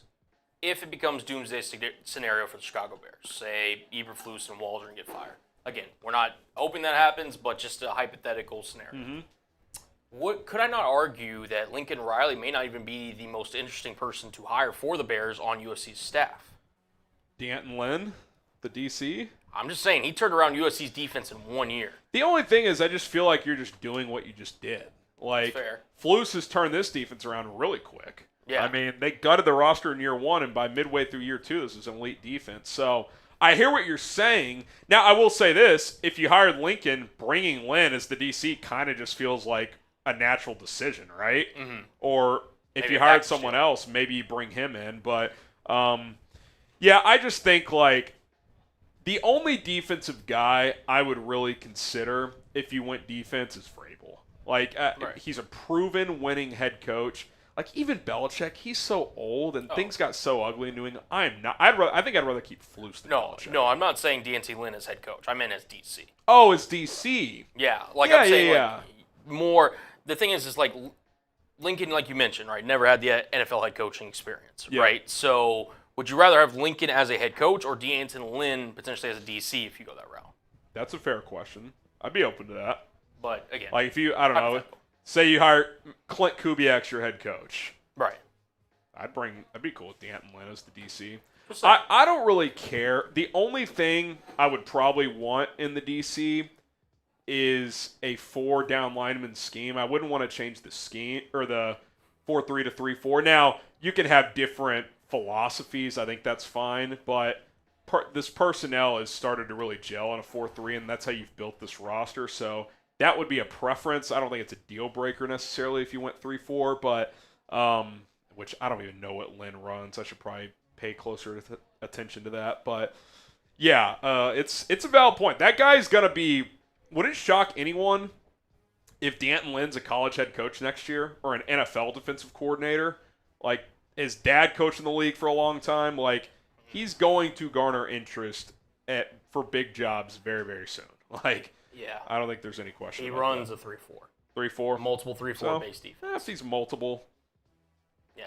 If it becomes doomsday scenario for the Chicago Bears, say Eberflus and Waldron get fired. Again, we're not hoping that happens, but just a hypothetical scenario. Mm-hmm. Could I not argue that Lincoln Riley may not even be the most interesting person to hire for the Bears on USC's staff? D'Anton Lynn, the DC? I'm just saying, he turned around USC's defense in 1 year. The only thing is I just feel like you're just doing what you just did. Like, Flus has turned this defense around really quick. Yeah. I mean, they gutted the roster in year 1, and by midway through year 2, this is an elite defense. So I hear what you're saying. Now, I will say this. If you hired Lincoln, bringing Lynn as the DC kind of just feels like a natural decision, right? Mm-hmm. Or if you hired someone else, maybe you bring him in. But, yeah, I just think, like, the only defensive guy I would really consider if you went defense is Vrabel. Like, he's a proven winning head coach. Like, even Belichick, he's so old and things got so ugly in New England. I think I'd rather keep Flus than Belichick. No, I'm not saying D&T Lynn as head coach. I meant as DC. Oh, as DC. Yeah, I'm saying like, more. The thing is like Lincoln, like you mentioned, right? Never had the NFL head coaching experience, right? So would you rather have Lincoln as a head coach or D'Anton Lynn potentially as a DC if you go that route? That's a fair question. I'd be open to that. But again, like if you, I don't know, say you hire Clint Kubiak's your head coach, right? I'd be cool with D'Anton Lynn as the DC. I don't really care. The only thing I would probably want in the DC is a 4-down lineman scheme. I wouldn't want to change the scheme or the 4-3 to 3-4. Now you can have different philosophies. I think that's fine, but this personnel has started to really gel on a 4-3, and that's how you've built this roster. So that would be a preference. I don't think it's a deal breaker necessarily if you went 3-4, but which I don't even know what Lynn runs. I should probably pay closer attention to that. But yeah, it's a valid point. That guy's gonna be. Would it shock anyone if D'Anton Lynn's a college head coach next year or an NFL defensive coordinator? Like, his dad coached in the league for a long time. Like, he's going to garner interest for big jobs very, very soon. Like, yeah, I don't think there's any question. He about runs that. a 3-4. 3-4? Multiple 3-4 base defense. If he's multiple. Yeah.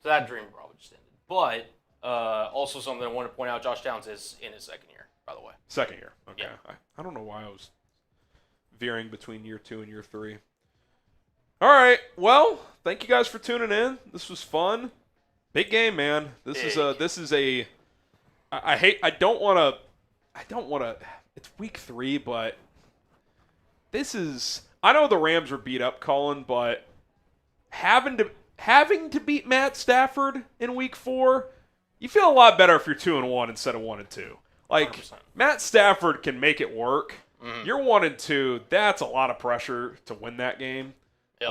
So that dream probably just ended. But also something I want to point out, Josh Downs is in his second year, by the way. Second year. Okay. Yeah. I don't know why I was veering between year 2 and year 3. All right. Well, thank you guys for tuning in. This was fun. Big game, man. This is a I don't want to it's week 3, but this is, I know the Rams were beat up, Colin, but having to beat Matt Stafford in week 4, you feel a lot better if you're 2-1 instead of 1-2. Like 100%. Matt Stafford can make it work. Mm-hmm. You're 1-2. That's a lot of pressure to win that game. Yep.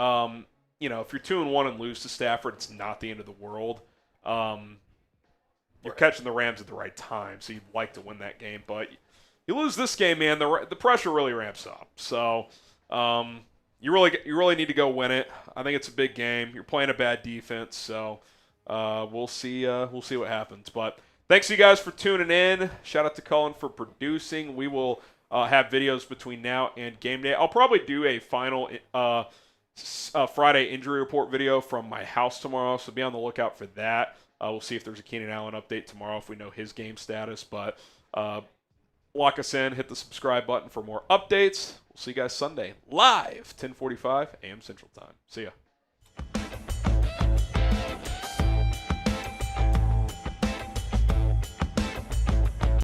If you're 2-1 and lose to Stafford, it's not the end of the world. You're catching the Rams at the right time, so you'd like to win that game. But you lose this game, man, the pressure really ramps up. So you really need to go win it. I think it's a big game. You're playing a bad defense, so we'll see what happens. But thanks you guys for tuning in. Shout out to Colin for producing. We will have videos between now and game day. I'll probably do a final Friday injury report video from my house tomorrow, so be on the lookout for that. We'll see if there's a Keenan Allen update tomorrow if we know his game status. But lock us in, hit the subscribe button for more updates. We'll see you guys Sunday live, 10:45 a.m. Central Time. See ya.